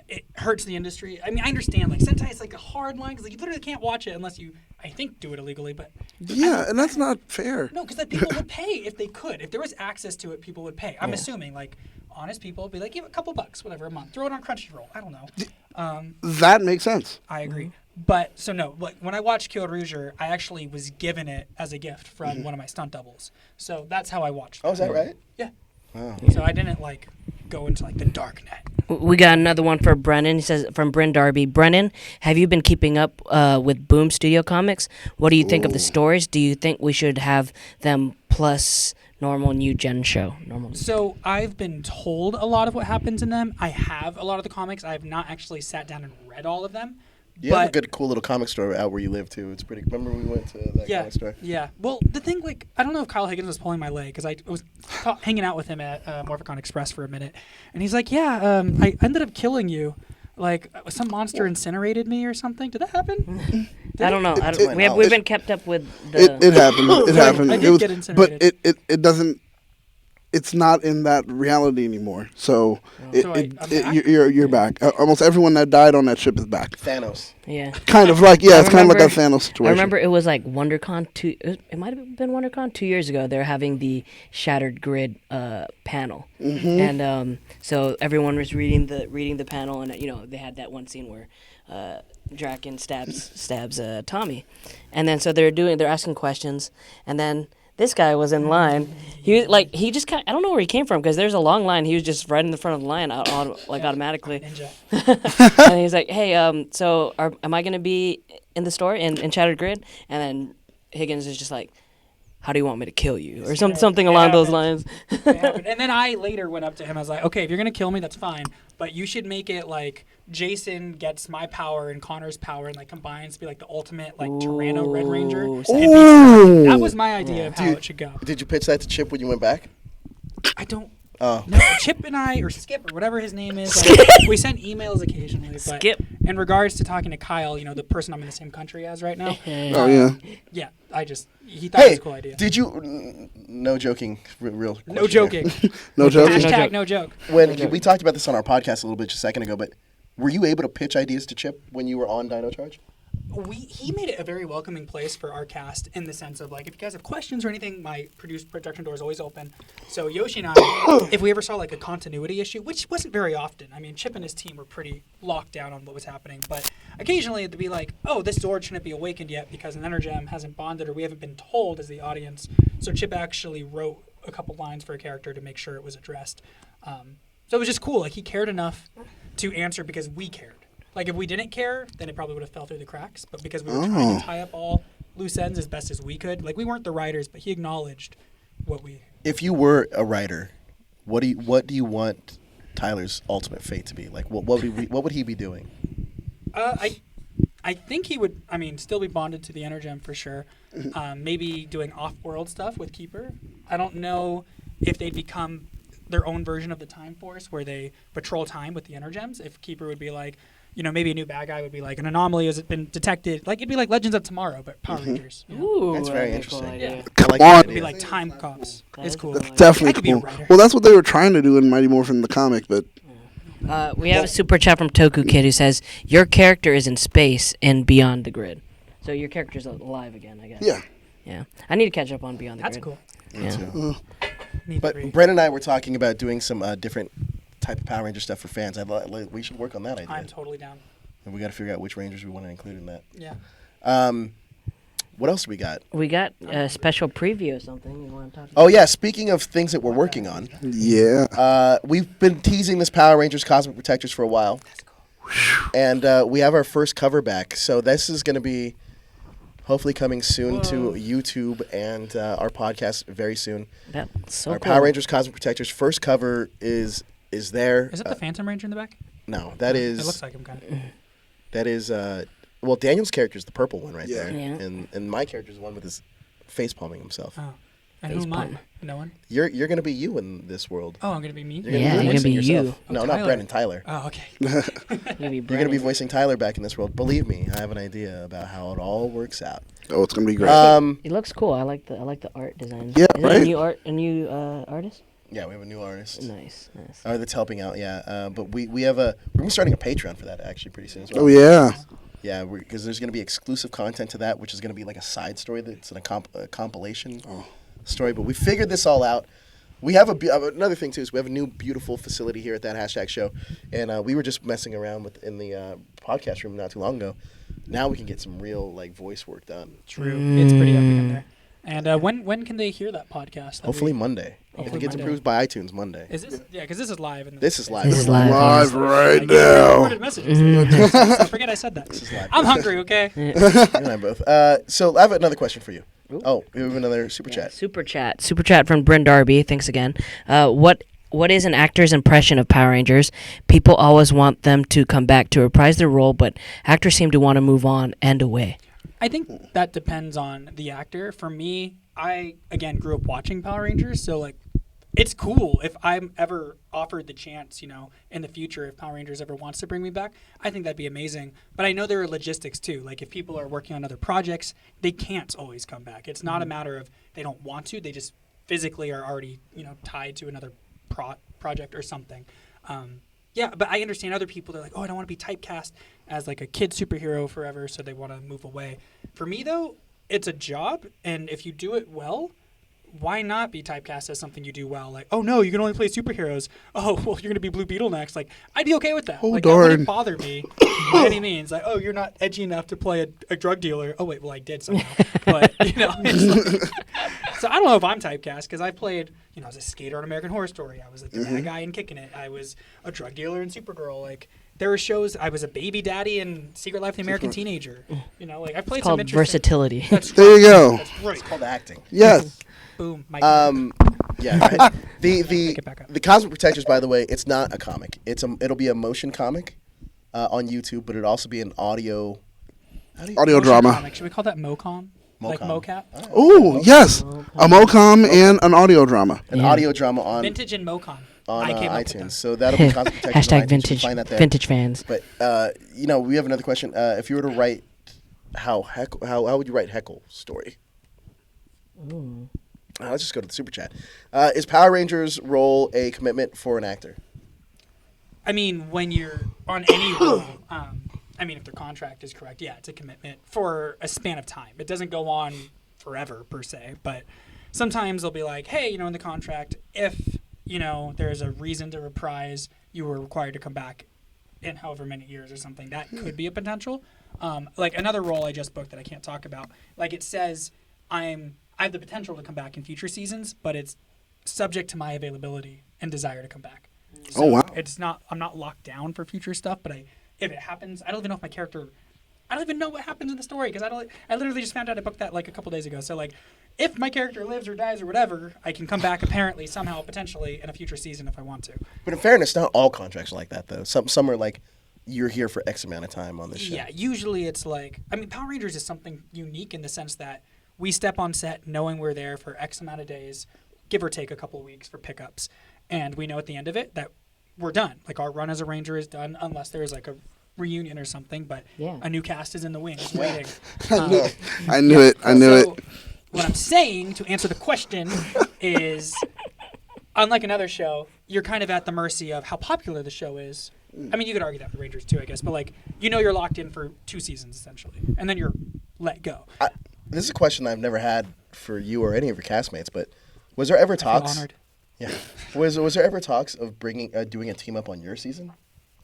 It hurts the industry. I mean, I understand. Like Sentai is like a hard line because like, you literally can't watch it unless you, I think, do it illegally. But Yeah, and that's not fair. no, because people would pay if they could. If there was access to it, people would pay. I'm assuming like honest people would be like, give it a couple bucks, whatever, a month. Throw it on Crunchyroll. I don't know. That makes sense. I agree. But so no, like when I watched Kyoryuger, I actually was given it as a gift from one of my stunt doubles. So that's how I watched. Oh, is that right? Yeah. Wow. So I didn't like go into like the dark net. We got another one for Brennan. He says from Bryn Darby. Brennan, have you been keeping up with Boom Studio Comics? What do you think of the stories? Do you think we should have them plus normal new gen show? So I've been told a lot of what happens in them. I have a lot of the comics. I have not actually sat down and read all of them. You have a good, cool little comic store out where you live too. It's pretty. Remember we went to that comic store? Yeah. Well, the thing, like, I don't know if Kyle Higgins was pulling my leg because I was hanging out with him at Morphicon Express for a minute, and he's like, "Yeah, I ended up killing you. Like, some monster incinerated me or something. Did that happen?" I don't know. We've been kept up with the. It happened. It happened. I did get incinerated. But it doesn't. It's not in that reality anymore. So, you're back. Almost everyone that died on that ship is back. Thanos. Yeah. Kind of like it's kind of like a Thanos situation. I remember it was like WonderCon 2. It might have been WonderCon 2 years ago. They're having the Shattered Grid panel, and so everyone was reading the panel, and they had that one scene where Draken stabs Tommy, and then so they're asking questions, and then this guy was in line. He just I don't know where he came from because there's a long line. He was just right in the front of the line, automatically. Ninja. And he's like, "Hey, so am I gonna be in the store in Shattered Grid?" And then Higgins is just like, "How do you want me to kill you?" Or something along those lines. And then I later went up to him. I was like, "Okay, if you're gonna kill me, that's fine, but you should make it like Jason gets my power and Connor's power and like combines to be like the ultimate like Tyranno Red Ranger." And that was my idea of how it should go. Did you pitch that to Chip when you went back? I don't. Oh. No, Chip and I, or Skip, or whatever his name is, we send emails occasionally. But Skip. in regards to talking to Kyle, the person I'm in the same country as right now. Oh yeah. Yeah, he thought it was a cool idea. Did you? No joking. Real. No joking. No joke. Hashtag no joke. When we talked about this on our podcast a little bit just a second ago, but were you able to pitch ideas to Chip when you were on Dino Charge? He made it a very welcoming place for our cast in the sense of like if you guys have questions or anything, my production door is always open. So Yoshi and I, if we ever saw like a continuity issue, which wasn't very often. I mean, Chip and his team were pretty locked down on what was happening, but occasionally it'd be like, oh, this Zord shouldn't be awakened yet because an Energem hasn't bonded or we haven't been told as the audience. So Chip actually wrote a couple lines for a character to make sure it was addressed. So it was just cool. Like he cared enough to answer because we cared. Like, if we didn't care, then it probably would have fell through the cracks. But because we were trying to tie up all loose ends as best as we could, like, we weren't the writers, but he acknowledged what we... If you were a writer, what do you want Tyler's ultimate fate to be? Like, what would he be doing? I think he would, still be bonded to the Energem for sure. Maybe doing off-world stuff with Keeper. I don't know if they'd become their own version of the Time Force where they patrol time with the Energems. If Keeper would be like... maybe a new bad guy would be like an anomaly has been detected. Like it'd be like Legends of Tomorrow, but Power Rangers. Ooh, that's very cool interesting. idea. Come on. It'd be like time cops. It's cool. That's definitely I could be a cool. writer. Well, that's what they were trying to do in Mighty Morphin the comic, but We have a super chat from Toku Kid who says your character is in space and Beyond the Grid, so your character's alive again, I guess. Yeah. I need to catch up on Beyond the That's Grid. cool. Me too. Me But three. Brent and I were talking about doing some different type of Power Ranger stuff for fans. We should work on that idea. I'm totally down. And we got to figure out which Rangers we want to include in that. Yeah. What else do we got? We got a special preview or something you want to talk about. Oh yeah, speaking of things that we're working on, we've been teasing this Power Rangers Cosmic Protectors for a while. That's cool. And we have our first cover back. So this is going to be hopefully coming soon to YouTube and our podcast very soon. That's so our cool. Power Rangers Cosmic Protectors first cover is there. Is it the Phantom Ranger in the back? No, that is. It looks like him kind of. That is, well, Daniel's character is the purple one right there. Yeah. And my character is the one with his face palming himself. Oh. And who am I? No one? You're going to be you in this world. Oh, I'm going to be me? You're Yeah, you're gonna voicing be yourself. you. No, Oh, not Tyler. Brennan, Tyler. Oh, okay. You're You're going to be voicing Tyler back in this world. Believe me, I have an idea about how it all works out. oh, it's gonna be great. It looks cool. I like the art design. Yeah, Is right? it a new artist? Yeah, we have a new artist. Nice. That's helping out, yeah. But we have we're going to be starting a Patreon for that actually pretty soon as well. Oh yeah. Yeah, because there's going to be exclusive content to that, which is going to be like a side story that's a compilation story. But we figured this all out. We have another thing too is we have a new beautiful facility here at that hashtag show, and we were just messing around in the podcast room not too long ago. Now we can get some real like voice work done. True. It's pretty epic in there. And when can they hear that podcast? Hopefully Monday. Hopefully It gets Monday. approved by iTunes Monday. Is this? Yeah, because this is live. And This is live. This is live. Live right I get now. recorded messages. I forget I said that. This is live. I'm hungry. Okay. You and I both. So I have another question for you. Oh, we have another super chat. Super chat from Bryn Darby. Thanks again. What is an actor's impression of Power Rangers? People always want them to come back to reprise their role, but actors seem to want to move on and away. I think that depends on the actor. For me, I again grew up watching Power Rangers, so like it's cool if I'm ever offered the chance, in the future, if Power Rangers ever wants to bring me back, I think that'd be amazing. But I know there are logistics too. Like if people are working on other projects, they can't always come back. It's not a matter of they don't want to; they just physically are already, tied to another project or something. Yeah, but I understand other people. They're like, oh, I don't want to be typecast as like a kid superhero forever, so they want to move away. For me though, it's a job, and if you do it well, why not be typecast as something you do well? Like, oh no, you can only play superheroes. Oh, well, you're gonna be Blue Beetle next. Like, I'd be okay with that. Oh, like, darn. that wouldn't bother me by any means. Like, oh, you're not edgy enough to play a drug dealer. Oh wait, well I did somehow. But it's like, so I don't know if I'm typecast because I played, I was a skater on American Horror Story. I was like the bad guy in Kicking It. I was a drug dealer in Supergirl. Like, there were shows. I was a baby daddy in Secret Life of the American Teenager. I played It's some called interesting. versatility. That's There right. you go. That's right. It's called acting. Yes. Boom. Mic. Yeah. Right. Pick it back up. The Cosmic Protectors, by the way, it's not a comic. It'll be a motion comic on YouTube, but it'll also be an audio. Audio Motion drama. comic. Should we call that MoCom? Like MoCom. mocap? Oh, yes. A MoCom and an audio drama. An audio drama on Vintage and MoCom. on I came up with iTunes. that. So that'll be Cosmic Protectors. on Hashtag iTunes. You can vintage find that there. vintage fans. But we have another question. If you were to write, how would you write Heckle's story? Let's just go to the super chat. Is Power Rangers role a commitment for an actor? I mean, when you're on any role, if their contract is correct, yeah, it's a commitment for a span of time. It doesn't go on forever, per se. But sometimes they'll be like, hey, in the contract, if, there's a reason to reprise, you were required to come back in however many years or something. That could be a potential. Like another role I just booked that I can't talk about, like it says I have the potential to come back in future seasons, but it's subject to my availability and desire to come back. So Oh, wow. I'm not locked down for future stuff, but if it happens, I don't even know if my character, I don't even know what happens in the story because I literally just found out I booked that like a couple days ago. So like, if my character lives or dies or whatever, I can come back apparently somehow potentially in a future season if I want to. But in fairness, not all contracts are like that though. Some are like, you're here for X amount of time on this show. Yeah, usually it's like, Power Rangers is something unique in the sense that we step on set knowing we're there for X amount of days, give or take a couple of weeks for pickups, and we know at the end of it that we're done. Like our run as a Ranger is done unless there's like a reunion or something, but Yeah. a new cast is in the wings waiting. I knew it. I knew it. What I'm saying to answer the question is, unlike another show, you're kind of at the mercy of how popular the show is. I mean, you could argue that for Rangers too, I guess, but like, you're locked in for 2 seasons essentially, and then you're let go. This is a question I've never had for you or any of your castmates, but was there ever I feel talks? honored. Yeah. Was there ever talks of doing a team up on your season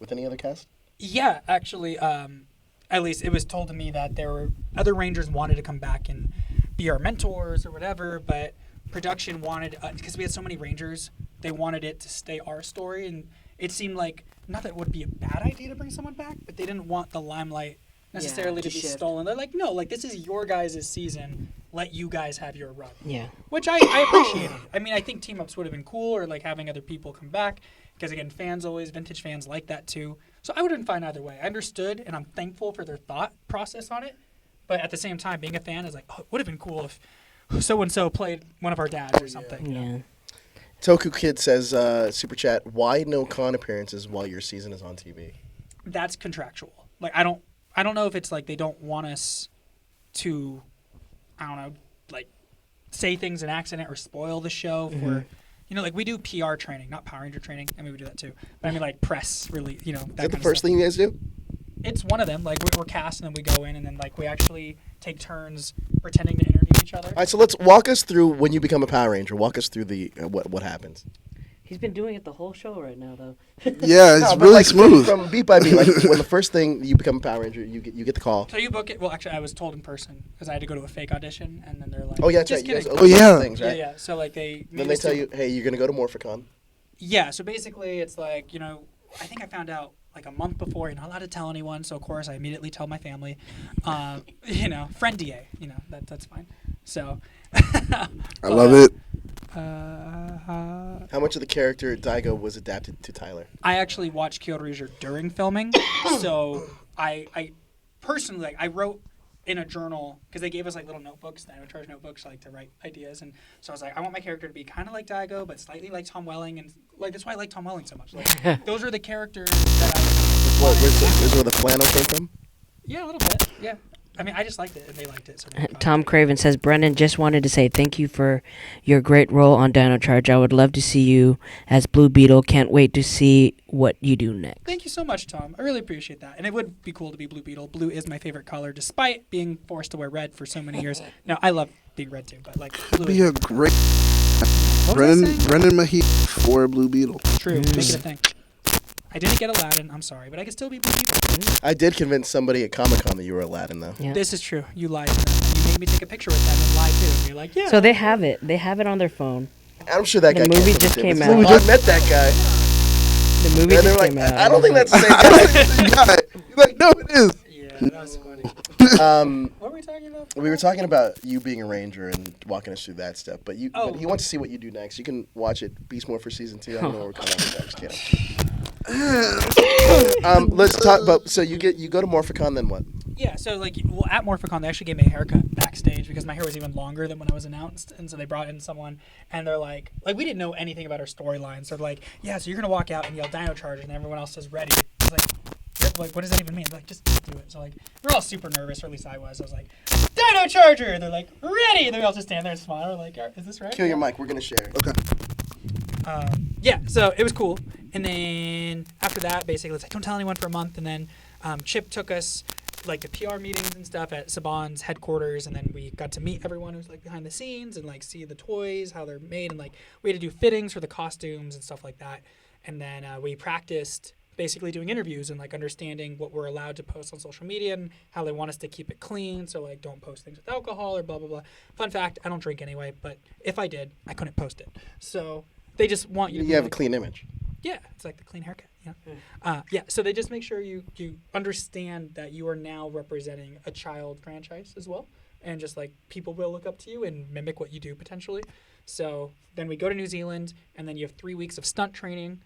with any other cast? Yeah, actually, at least it was told to me that there were other Rangers wanted to come back and be our mentors or whatever, but production wanted, because we had so many Rangers, they wanted it to stay our story, and it seemed like, not that it would be a bad idea to bring someone back, but they didn't want the limelight necessarily to to be shift. stolen. They're like, no, like this is your guys' season, let you guys have your run. Yeah. Which I appreciated. I think team-ups would have been cool, or like having other people come back, because again, vintage fans like that too. So I would have been fine either way. I understood, and I'm thankful for their thought process on it. But at the same time, being a fan is like, oh, it would have been cool if so-and-so played one of our dads or something. Yeah. Toku Kid says, super chat, why no con appearances while your season is on TV? That's contractual. Like, I don't know if it's like they don't want us to, I don't know, like say things in accident or spoil the show for, like we do PR training, not Power Ranger training. I mean, we do that too. But like press really, that Is that kind the of first stuff. thing you guys do? It's one of them. Like we're cast and then we go in and then like we actually take turns pretending to interview each other. All right, so let's walk us through when you become a Power Ranger. Walk us through the what happens. He's been doing it the whole show right now, though. Yeah, it's No, but really like, smooth. From beat by beat, like when the first thing you become a Power Ranger, you get the call. So you book it. Well, actually, I was told in person because I had to go to a fake audition, and then they're like, Oh yeah, that's just right. You guys kidding. open yeah. things, right? Yeah. So like they. Then made they us tell do- you, hey, you're gonna go to Morphicon. Yeah. So basically, it's like I think I found out like a month before. You're not allowed to tell anyone. So of course, I immediately tell my family. Friend DA. That's fine. So. I love it. How much of the character Daigo was adapted to Tyler? I actually watched Kyoto during filming, so I personally I wrote in a journal because they gave us like little notebooks, Dino Charge notebooks, like to write ideas, and so I was like, I want my character to be kind of like Daigo, but slightly like Tom Welling, and like that's why I like Tom Welling so much. Like those are the characters that I. Where's where the flannel came from? Yeah, a little bit. Yeah. I mean, I just liked it, and they liked it. So they Tom Craven says, Brennan, just wanted to say thank you for your great role on Dino Charge. I would love to see you as Blue Beetle. Can't wait to see what you do next. Thank you so much, Tom. I really appreciate that. And it would be cool to be Blue Beetle. Blue is my favorite color, despite being forced to wear red for so many years. No, I love being red too, but like blue. Be a great What was I saying? Brennan Mejia for Blue Beetle. True. Make it a thing. I didn't get Aladdin. I'm sorry, but I can still be Blue Beetle. I did convince somebody at Comic-Con that you were Aladdin, though. Yeah. This is true. You lied to them. You made me take a picture with them and lie too. And you're like, yeah. So they have it. They have it on their phone. I'm sure that The guy movie can't just tell the came difference. out. Oh, I met that guy. The movie And they're just like, came out. I don't think that's the same guy. Yeah. He's like, no, it is. Yeah, that was funny. What were we talking about? We were talking about you being a ranger and walking us through that stuff, but you Oh. but you want to see what you do next. You can watch it, Beast Morphers Season 2. I don't know what we're coming up with. I'm just kidding. Let's talk about, so you go to Morphicon, then what? Yeah, so like, well, at Morphicon, they actually gave me a haircut backstage because my hair was even longer than when I was announced, and so they brought in someone, and they're like we didn't know anything about our storyline, so they're like, yeah, so you're gonna walk out and yell Dino Charge, and everyone else says ready. I was like, what does that even mean? They're like, just do it. So like, we're all super nervous, or at least I was. I was like, Dino Charger. They're like, ready. And then we all just stand there and smile. We're like, is this right? Kill your mic. We're gonna share. Okay. Yeah, so it was cool. And then after that, basically, it's like, don't tell anyone for a month. And then Chip took us like the PR meetings and stuff at Saban's headquarters, and then we got to meet everyone who's like behind the scenes and like see the toys, how they're made, and like we had to do fittings for the costumes and stuff like that. And then we practiced basically doing interviews and like understanding what we're allowed to post on social media and how they want us to keep it clean. So like, don't post things with alcohol or blah blah blah. Fun fact: I don't drink anyway, but if I did, I couldn't post it. So they just want you to. You be have a like, clean image. yeah, it's like the clean haircut. Yeah. Yeah. So they just make sure you understand that you are now representing a child franchise as well, and just like people will look up to you and mimic what you do potentially. So then we go to New Zealand, and then you have 3 weeks of stunt training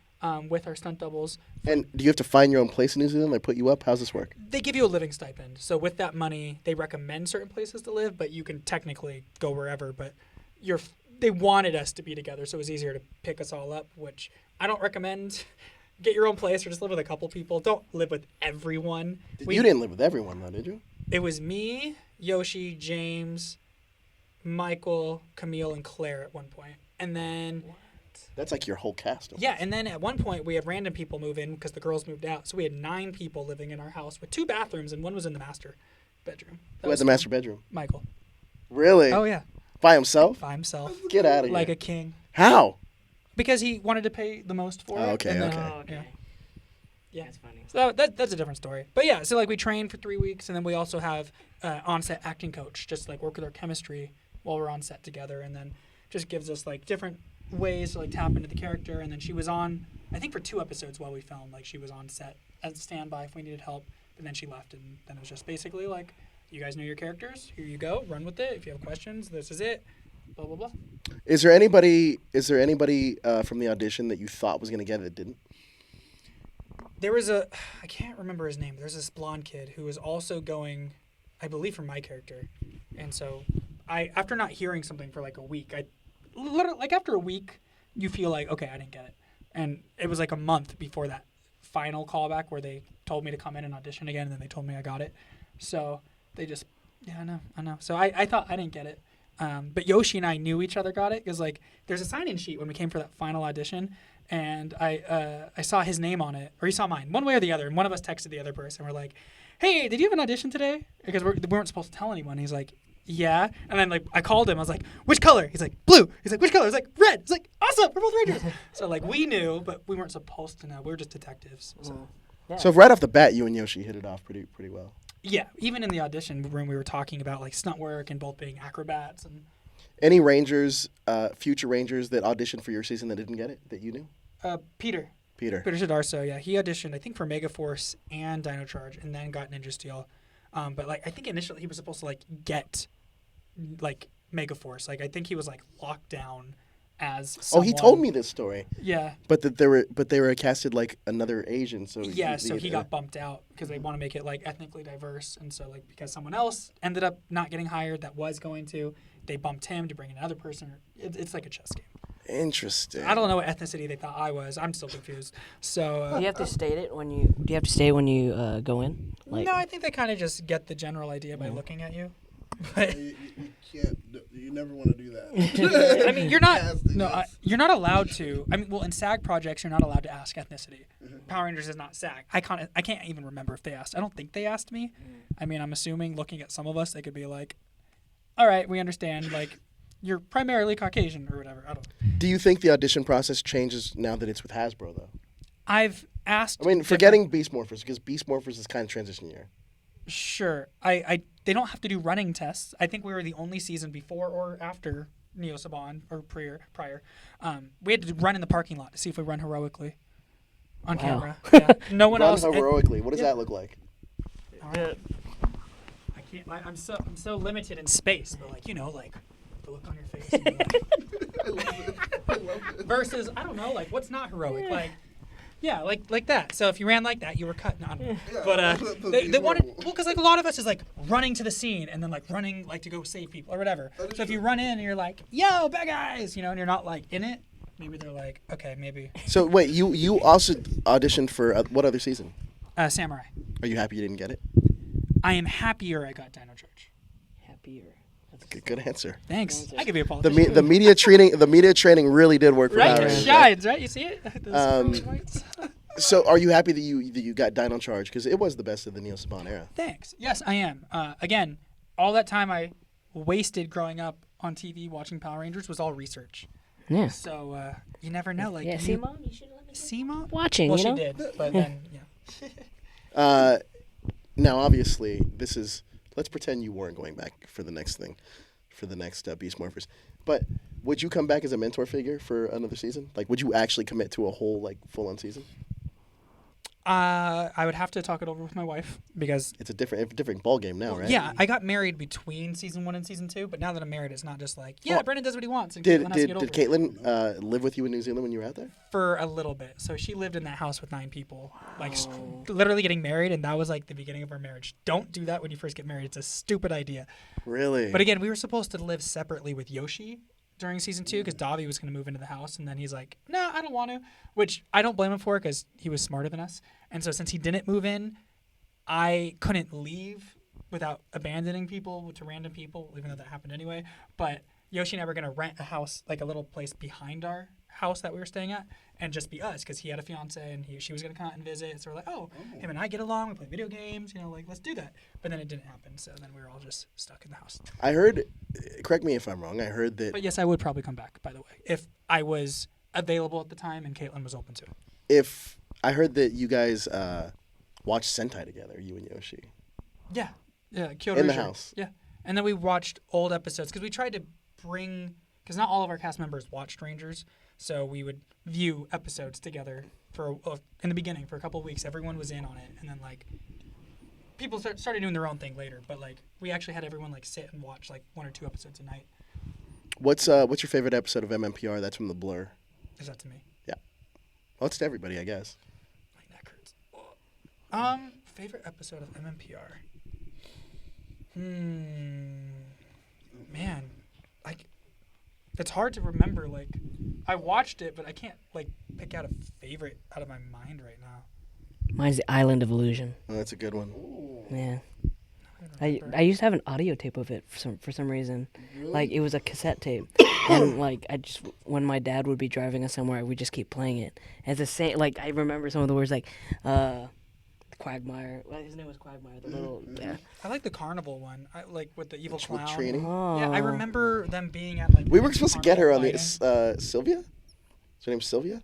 with our stunt doubles. And do you have to find your own place in New Zealand? They put you up? How's this work? They give you a living stipend. So with that money, they recommend certain places to live, but you can technically go wherever. But they wanted us to be together, so it was easier to pick us all up, which I don't recommend. Get your own place or just live with a couple people. Don't live with everyone. You didn't live with everyone, though, did you? It was me, Yoshi, James, Michael, Camille, and Claire at one point. And then... That's like your whole cast. Yeah, and then at one point we had random people move in because the girls moved out. So we had 9 people living in our house with 2 bathrooms, and one was in the master bedroom. Who had the master bedroom? Michael. Really? Oh, yeah. By himself? By himself. Get out of here. Like a king. How? Because he wanted to pay the most for it. Okay, and then, okay. Oh, okay. Yeah. Yeah. That's funny. So that's a different story. But yeah, so like we train for 3 weeks, and then we also have on-set acting coach, just like work with our chemistry while we're on set together, and then just gives us like different ways to like tap into the character. And then she was on, I think for 2 episodes while we filmed, like she was on set as standby if we needed help, and then she left, and then it was just basically like, you guys know your characters, here you go, run with it. If you have questions, this is it. Blah blah blah. Is there anybody from the audition that you thought was going to get it that didn't? There was I can't remember his name. There's this blonde kid who was also going, I believe, for my character. And so after not hearing something for like a week, I literally, like after a week, you feel like, okay, I didn't get it. And it was like a month before that final callback where they told me to come in and audition again, and then they told me I got it. So they just, yeah, I know. So I thought I didn't get it. But Yoshi and I knew each other got it because like there's a sign-in sheet when we came for that final audition, and I saw his name on it, or he saw mine, one way or the other, and one of us texted the other person. We're like, hey, did you have an audition today? Because we weren't supposed to tell anyone. He's like, yeah. And then like I called him. I was like, which color? He's like, blue. He's like, which color? I was like, red. It's like, awesome. We're both Rangers. So like we knew, but we weren't supposed to know. We were just detectives. So. Yeah. So right off the bat, you and Yoshi hit it off pretty well. Yeah, even in the audition room, we were talking about like stunt work and both being acrobats. And Any Rangers, future Rangers that auditioned for your season that didn't get it that you knew? Peter Peter. Sidarso, yeah, he auditioned I think for Megaforce and Dino Charge, and then got Ninja Steel. But like I think initially he was supposed to like get like Megaforce. Like I think he was like locked down as. Oh, he told me this story. Yeah. But that they were casted like another Asian, so Yeah, so he got bumped out because they want to make it like ethnically diverse, and so like because someone else ended up not getting hired that was going to, they bumped him to bring in another person. It's like a chess game. Interesting. I don't know what ethnicity they thought I was. I'm still confused. So Do you have to state it when you? Do you have to state when you go in? Like, no, I think they kind of just get the general idea by looking at you. But You can't. You never want to do that. I mean, you're not. Casting, No, yes. you're not allowed to. I mean, well, in SAG projects, you're not allowed to ask ethnicity. Mm-hmm. Power Rangers is not SAG. I can't even remember if they asked. I don't think they asked me. I mean, I'm assuming looking at some of us, they could be like, "All right, we understand. Like, you're primarily Caucasian or whatever." I don't. Do you think the audition process changes now that it's with Hasbro, though? I've asked. I mean, forgetting Beast Morphers, because Beast Morphers is kind of transition year. Sure. They don't have to do running tests. I think we were the only season before or after Neo Saban or prior. We had to run in the parking lot to see if we run heroically on Wow. camera. Yeah. No one Run else. heroically. What does that look like? I can't. I'm so limited in space, but like like the look on your face. And I love it. versus I don't know, like what's not heroic, like. Yeah, like that. So if you ran like that, you were cut. No, I don't know. Yeah, But that'd they be wanted horrible. because like a lot of us is like running to the scene and then like running like to go save people or whatever. That is So if you true. run in and you're like, "Yo, bad guys," and you're not like in it, maybe they're like, "Okay, maybe." So wait, you also auditioned for what other season? Samurai. Are you happy you didn't get it? I am happier I got Dino Charge. happier. That's Good answer. Thanks. I could be a The politician. the media training really did work for right, Power it Rangers. shines, right? You see it? Those lights. So are you happy that you got Dino Charge, because it was the best of the Neo Saban era? Thanks. Yes, I am. Again, all that time I wasted growing up on TV watching Power Rangers was all research. Yeah. So you never know. Like, Yeah. See, Mom, you should let me See, Mom? watching. Well, you know? she did, but then yeah. Now, obviously, this is. Let's pretend you weren't going back for the next thing, for the next Beast Morphers. But would you come back as a mentor figure for another season? Like, would you actually commit to a whole full-on season? I would have to talk it over with my wife because It's a different ball game now, right? yeah, I got married between season 1 and season 2, but now that I'm married, it's not just like Well, Brennan does what he wants. And Did Caitlin has to get over it. Caitlin live with you in New Zealand when you were out there? For a little bit. So she lived in that house with 9 people, like literally getting married, and that was like the beginning of our marriage. Don't do that when you first get married. It's a stupid idea. Really? But again, we were supposed to live separately with Yoshi during season 2 because Davi was going to move into the house, and then he's like, "No, I don't want to," which I don't blame him for because he was smarter than us. And so since he didn't move in, I couldn't leave without abandoning people to random people, even though that happened anyway. But Yoshi and I were going to rent a house, like a little place behind our house that we were staying at, and just be us because he had a fiance and she was going to come out and visit. So we're like, oh, him and I get along. We play video games, like let's do that. But then it didn't happen. So then we were all just stuck in the house. I heard. Correct me if I'm wrong. I heard that But yes, I would probably come back, by the way, if I was available at the time and Caitlin was open to it. if I heard that you guys watched Sentai together, you and Yoshi. Yeah. Yeah. Kyoto In the Rouge. house. Yeah. And then we watched old episodes because we tried to bring, because not all of our cast members watched Rangers. So we would view episodes together in the beginning for a couple of weeks. Everyone was in on it. And then people started doing their own thing later. But we actually had everyone sit and watch 1 or 2 episodes a night. What's your favorite episode of MMPR? That's from the Blur. Is that to me? Yeah. Well, it's to everybody, I guess. My neck hurts. Favorite episode of MMPR? Man, it's hard to remember. I watched it, but I can't pick out a favorite out of my mind right now. Mine's the Island of Illusion. Oh, that's a good one. Yeah. I I remember. used to have an audio tape of it for some reason. It was a cassette tape, and when my dad would be driving us somewhere, we'd just keep playing it. It's the same. I remember some of the words the Quagmire. Well, his name was Quagmire. The little yeah. I like the carnival one. I like with the evil With clown. Trini. Oh. Yeah, I remember them being at like. We were supposed to get her on carnival the Sylvia. Is her name Sylvia?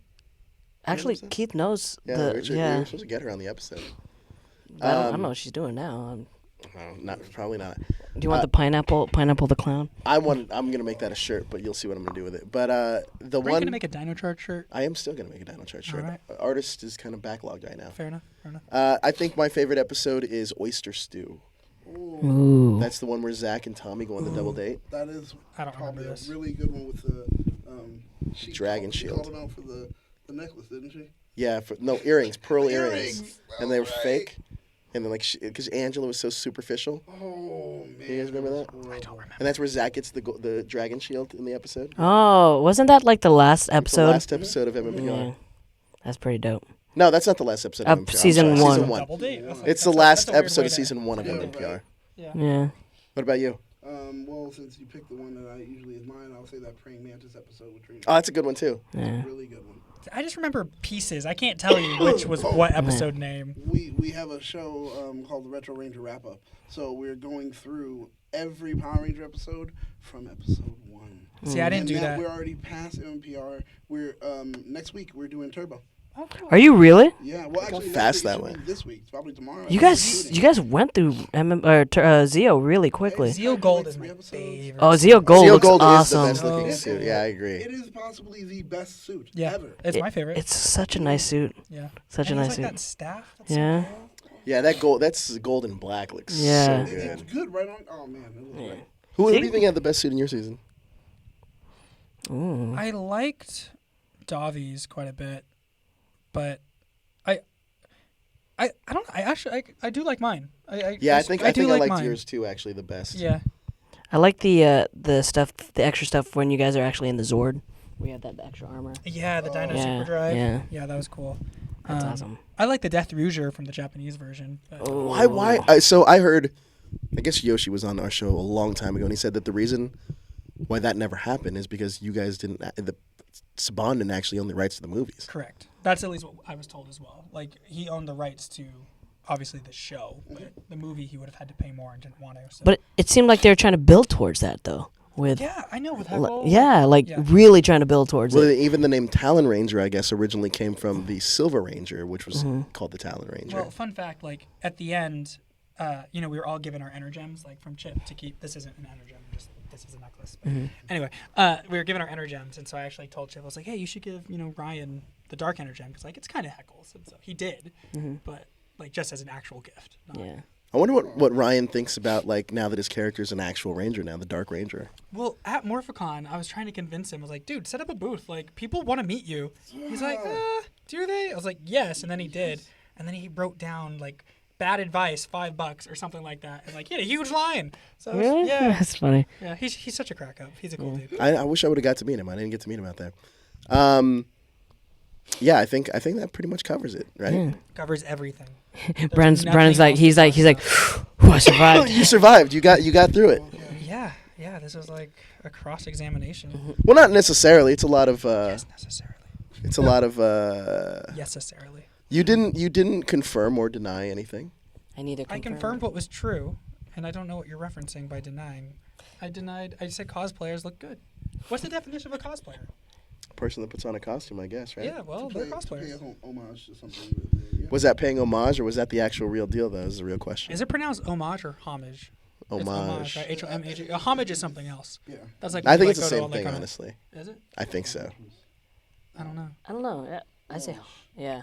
Actually, What was that? Keith knows Yeah, the we were yeah. supposed to get her on the episode. I don't know what she's doing now. No, probably not. Do you want the pineapple the clown? I'm gonna make that a shirt, but you'll see what I'm gonna do with it. But the Are one you gonna make a Dino Charge shirt? I am still gonna make a Dino Chart shirt. Alright. Artist is kind of backlogged right now. Fair enough. Fair enough. I think my favorite episode is Oyster Stew. Ooh. That's the one where Zach and Tommy go on the double date. That is I don't remember probably this. a really good one with the she Dragon she shield. called him out for the necklace, didn't she? Yeah, earrings, pearl earrings, Earrings, and they were right. fake. And then because Angela was so superficial, Oh man. you guys remember that? I don't remember. And that's where Zach gets the dragon shield in the episode. Oh, wasn't that like the last The episode? last episode of MMPR. Yeah. That's pretty dope. No, that's not the last episode of MMPR. I'm season sorry, one. Season one. Double date. It's the last episode of season 1 of Yeah, MMPR. right. Yeah. Yeah. What about you? Well, since you picked the one that I usually is mine, I'll say that Praying Mantis episode with Trina. Oh, that's a good one too. Yeah. Really good one. I just remember pieces. I can't tell you which was what episode name. We have a show called the Retro Ranger Wrap Up. So we're going through every Power Ranger episode from episode 1. See, I didn't And do now that. We're already past MMPR. We're next week we're doing Turbo. Oh, cool. Are you really? Yeah, well how actually fast next that week, it should went. be this week. It's probably tomorrow. You I'm guys shooting. went through Zeo really quickly. Zeo Gold is my favorite. Oh, Zeo Gold Zeo looks Gold awesome. is the best looking Oh. suit. Yeah, I agree. It is possibly the best suit Yeah, ever. it's my favorite. It's such a nice suit. Yeah. Such a And nice it's suit. like that staff. That's Yeah. So cool. Yeah, that's gold and black looks Yeah. so It's good. good, right on. Oh man, it looks great. Who See? do you think had the best suit in your season? Ooh. I liked Davi's quite a bit, but I don't know. I actually I do like mine. I think I do like liked mine. yours too. Actually, the best. Yeah. I like the stuff, the extra stuff when you guys are actually in the Zord. We have that extra armor. Yeah, the Dino Yeah, Super Drive. yeah. Yeah, that was cool. That's awesome. I like the Death Rouger from the Japanese version. But Oh. Why? So I heard. I guess Yoshi was on our show a long time ago, and he said that the reason why that never happened is because you guys didn't. The Saban didn't actually own the rights to the movies. Correct. That's at least what I was told as well. Like he owned the rights to obviously the show, but the movie he would have had to pay more and didn't want to. So. But it seemed like they were trying to build towards that though. With yeah, I know with L- Heckle. yeah, like Yeah. really trying to build towards Well, it. even the name Talon Ranger, I guess, originally came from the Silver Ranger, which was called the Talon Ranger. Well, fun fact, like at the end, we were all given our energems, like from Chip to keep. This isn't an energem, just this is a necklace. But anyway, we were given our energems, and so I actually told Chip, I was like, hey, you should give Ryan the dark energem because like it's kind of Heckles, and so he did, but like just as an actual gift. Not, Yeah. I wonder what Ryan thinks about like now that his character's an actual Ranger now, the Dark Ranger. Well, at Morphicon, I was trying to convince him. I was like, dude, set up a booth. Like, people want to meet you. He's like, do they? I was like, yes. And then he did. And then he wrote down, like, bad advice, $5 or something like that. And, like, he had a huge line. So, Really? yeah. That's funny. Yeah, he's such a crack up. He's a cool dude. I wish I would have got to meet him. I didn't get to meet him out there. Yeah, I think that pretty much covers it, right? Yeah. Covers everything. Brennan's nothing like else he's to like talk "Whew, I survived. You survived. You got through it. Yeah, this was like a cross-examination. Well, not necessarily. It's a lot of. Yes, necessarily. It's a lot of. Yes, necessarily. You didn't confirm or deny anything. I need to I confirm. confirmed what was true, and I don't know what you're referencing by denying. I said cosplayers look good. What's the definition of a cosplayer? Person that puts on a costume, I guess, right? Yeah, well, they're Pay cosplayers. homage to something. Yeah. Was that paying homage or was that the actual real deal? Though is the real question. Is it pronounced homage or homage? It's Homage. right? H-O-M-A-G. A homage is something else. Yeah. That's like I think like it's the go to same all that thing, kind of- honestly. Is it? I think so. I don't know. I don't know. Yeah, I say yeah.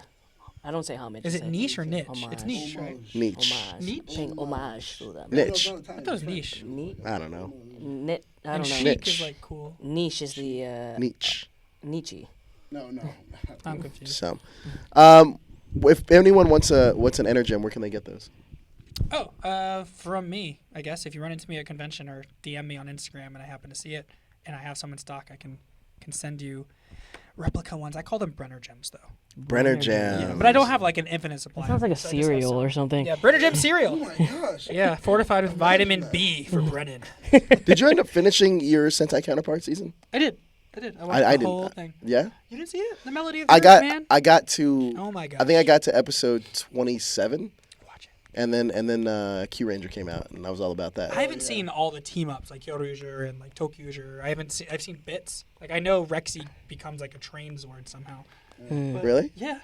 I don't say homage. Is I it say niche or niche? Homage. It's niche, right? Niche. Homage. Niche? Paying homage to them. Niche. I thought it was niche. I don't know. I And don't know. chic Niche. is like cool. Niche is the Niche. Nietzsche. No. I'm confused. So, if anyone wants an energem, where can they get those? Oh, from me, I guess. If you run into me at a convention or DM me on Instagram and I happen to see it and I have some in stock, I can send you replica ones. I call them Brenner gems, though. Brenner Jam. Jam. But I don't have like an infinite supply. It sounds like a so I just have cereal some. or something. Yeah, Brenner Gem Oh cereal. my gosh. Yeah, fortified with vitamin B for Brennan. Did you end up finishing your Sentai Counterpart season? I did. I did. I watched the whole didn't. thing. Yeah. You didn't see it? The Melody of the Earth, man. I got to. Oh my god. I think I got to episode 27. Watch it. And then Q Ranger came out, and I was all about that. I haven't seen all the team ups like Kyoryuger and like Tokyuger. I've seen bits. Like I know Rexy becomes like a train Zord somehow. But, Really? Yeah.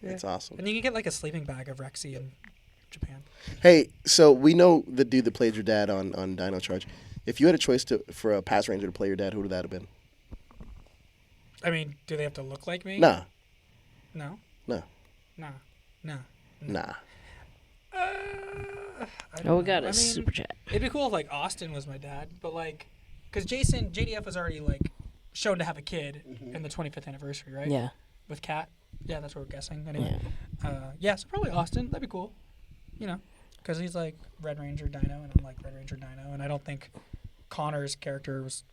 That's awesome. And you can get like a sleeping bag of Rexy in Japan. Hey, so we know the dude that played your dad on Dino Charge. If you had a choice for a Pass Ranger to play your dad, who would that have been? I mean, do they have to look like me? Nah. No. No. Nah. Nah. Nah. Oh, we got a super chat. It'd be cool if like Austin was my dad, but like, because JDF was already like shown to have a kid in the 25th anniversary, right? Yeah. With Kat. Yeah, that's what we're guessing. Anyway. Yeah. So probably Austin. That'd be cool. You know, because he's like Red Ranger Dino, and I'm like Red Ranger Dino, and I don't think Connor's character was.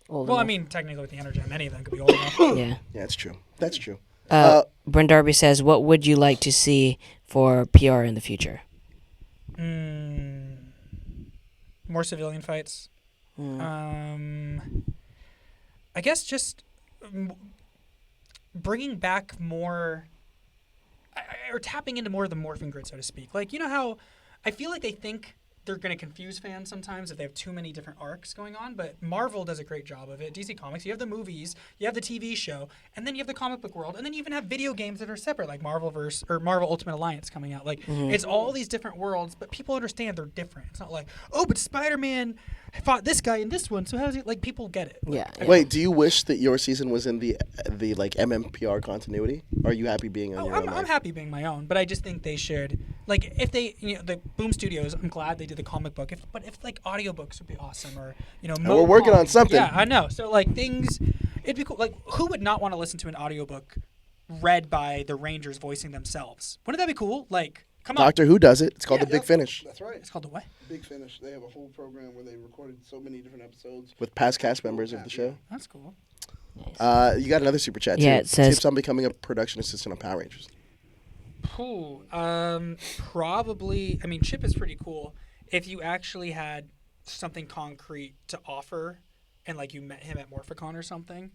Old Well, I enough. mean, technically with the energy, any of them could be old enough. Yeah. Yeah, that's true. That's true. Brent Darby says, "What would you like to see for PR in the future?" More civilian fights. I guess just bringing back more, or tapping into more of the morphing grid, so to speak. Like, you know how I feel like they think they're going to confuse fans sometimes if they have too many different arcs going on, but Marvel does a great job of it. DC Comics, you have the movies, you have the TV show, and then you have the comic book world, and then you even have video games that are separate, like Marvel Ultimate Alliance coming out. Like, it's all these different worlds, but people understand they're different. It's not like, oh, but Spider-Man fought this guy in this one, so how's it? Like, people get it. Yeah. Wait, do you wish that your season was in the like MMPR continuity? Or are you happy being on your own? I'm happy being my own, but I just think they should, like, if they, the Boom Studios, I'm glad they did the comic book. But if like audiobooks would be awesome, or we're working on something. Yeah, I know. So like things, it'd be cool. Like, who would not want to listen to an audiobook read by the Rangers voicing themselves? Wouldn't that be cool? Like, come on. Doctor Who does it. It's called The Big Finish. That's right. It's called the what? Big Finish. They have a whole program where they recorded so many different episodes. With past cast members of the show. That's cool. You got another super chat, too. Yeah, it says- Tips on becoming a production assistant on Power Rangers. Cool. Probably. I mean, Chip is pretty cool. If you actually had something concrete to offer, and like you met him at Morphicon or something,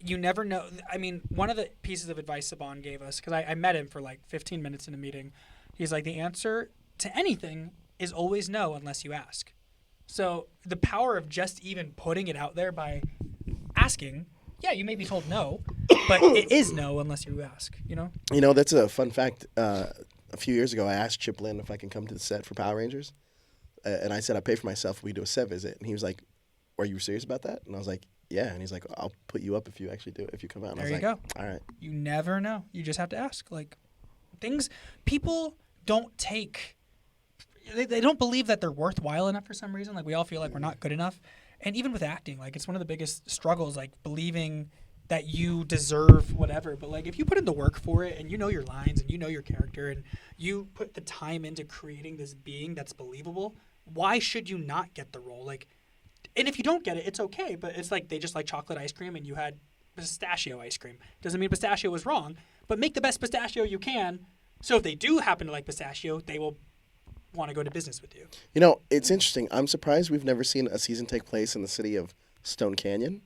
you never know. I mean, one of the pieces of advice Saban gave us, because I met him for like 15 minutes in a meeting, he's like, the answer to anything is always no unless you ask. So the power of just even putting it out there by asking, yeah, you may be told no, but it is no unless you ask, you know? You know, that's a fun fact. A few years ago, I asked Chip Lynn if I can come to the set for Power Rangers. And I said I'd pay for myself if we do a set visit. And he was like, are you serious about that? And I was like, yeah. And he's like, I'll put you up if you actually do it, if you come out. And There I was you like, go. all right. You never know. You just have to ask. Like, people don't take, they don't believe that they're worthwhile enough for some reason. Like, we all feel like we're not good enough. And even with acting, like, it's one of the biggest struggles, like, believing that you deserve whatever. But, like, if you put in the work for it and you know your lines and you know your character and you put the time into creating this being that's believable, why should you not get the role? Like, and if you don't get it, it's okay. But it's like they just like chocolate ice cream and you had pistachio ice cream. Doesn't mean pistachio was wrong, but make the best pistachio you can. So if they do happen to like pistachio, they will want to go to business with you. You know, it's interesting. I'm surprised we've never seen a season take place in the city of Stone Canyon,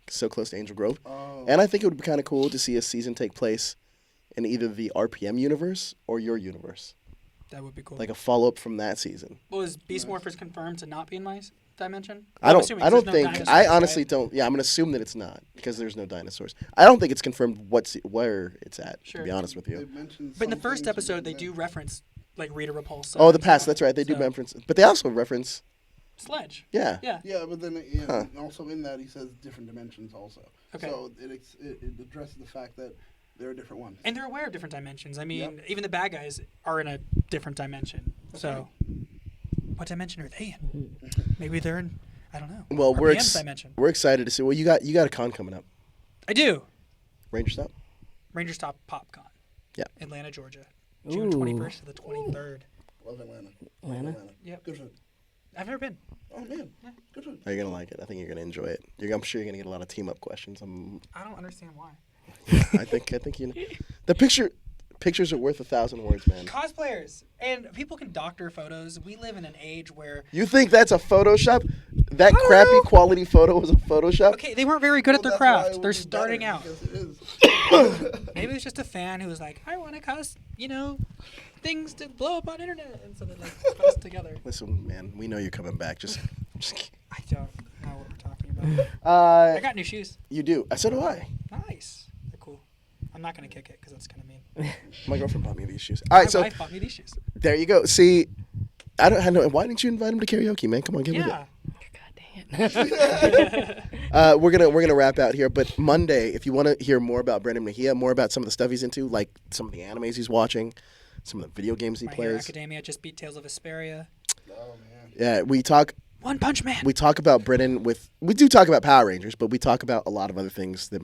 so close to Angel Grove. Oh. And I think it would be kind of cool to see a season take place in either the RPM universe or your universe. That would be cool. Like a follow-up from that season. Well, is Beast Morphers confirmed to not be in my dimension? I don't think. Dinosaurs, I honestly right? don't. Yeah, I'm gonna assume that it's not because there's no dinosaurs. I don't think it's confirmed where it's at. Sure. To be honest with you. They've mentioned But in the some first things episode, they within do that. reference like Rita Repulsa. Oh, the and past. stuff. That's right. They do So, reference, but they also reference. Sledge. Yeah. Yeah. Yeah, but then also in that he says different dimensions also. Okay. So it addresses the fact that there are different ones. And they're aware of different dimensions. I mean, even the bad guys are in a different dimension. So, what dimension are they in? Maybe they're in, I don't know. Well, RPM's dimension. we're excited to see. Well, you got a con coming up. I do. Ranger Stop. Ranger Stop PopCon. Yeah. Atlanta, Georgia. June 21st to the 23rd. Love Atlanta. Atlanta? Yep. Good food. I've never been. Oh man, good food. You're gonna like it. I think you're gonna enjoy it. I'm sure you're gonna get a lot of team up questions. I don't understand why. I think you know. The picture Pictures are worth 1,000 words, man. Cosplayers and people can doctor photos. We live in an age where You think that's a Photoshop? That crappy quality photo was a Photoshop? okay, they weren't very good at their That's why it craft. would They're be starting better, out. because it is. Maybe it was just a fan who was like, I want to cause things to blow up on internet, and so they like put us together. Listen, man, we know you're coming back. Just I don't know what we're talking about. I got new shoes. You do. So do I. Nice. They're cool. I'm not gonna kick it because that's kind of mean. My girlfend bought me these shoes. All right, My so wife bought me these shoes. there you go. See, I know. Why didn't you invite him to karaoke, man? Come on, get with it. Yeah. God dang it. We're gonna wrap out here, but Monday, if you want to hear more about Brennan Mejia, more about some of the stuff he's into, like some of the animes he's watching, some of the video games he My Hero plays. Academia just beat Tales of Vesperia. Oh man. Yeah, we talk One Punch Man. about Brennan we do talk about Power Rangers, but we talk about a lot of other things that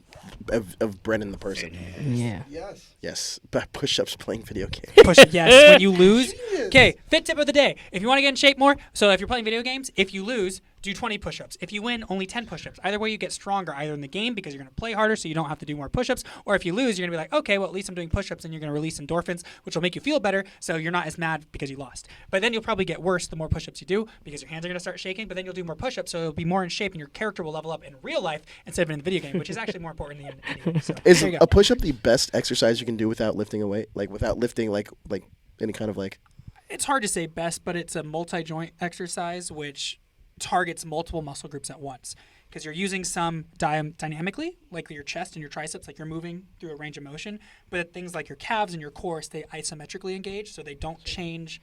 of Brennan the person. Yeah. Yes. Yes, push-ups, playing video games. Push it. Yes, when you lose. Genius. Okay, fit tip of the day. If you want to get in shape more, so if you're playing video games, if you lose, do 20 push-ups. If you win, only 10 push-ups. Either way, you get stronger, either in the game because you're going to play harder so you don't have to do more push-ups, or if you lose, you're going to be like, okay, well, at least I'm doing push-ups, and you're going to release endorphins, which will make you feel better, so you're not as mad because you lost. But then you'll probably get worse the more push-ups you do because your hands are going to start shaking, but then you'll do more push-ups, so you'll be more in shape, and your character will level up in real life instead of in the video game, which is actually more important than anyway. So, Is there you a go. push-up the best exercise you can do without lifting a weight? Like without lifting like any kind of like. It's hard to say best, but it's a multi-joint exercise which targets multiple muscle groups at once because you're using some dynamically, like your chest and your triceps, like you're moving through a range of motion, but things like your calves and your core stay isometrically engaged, so they don't change.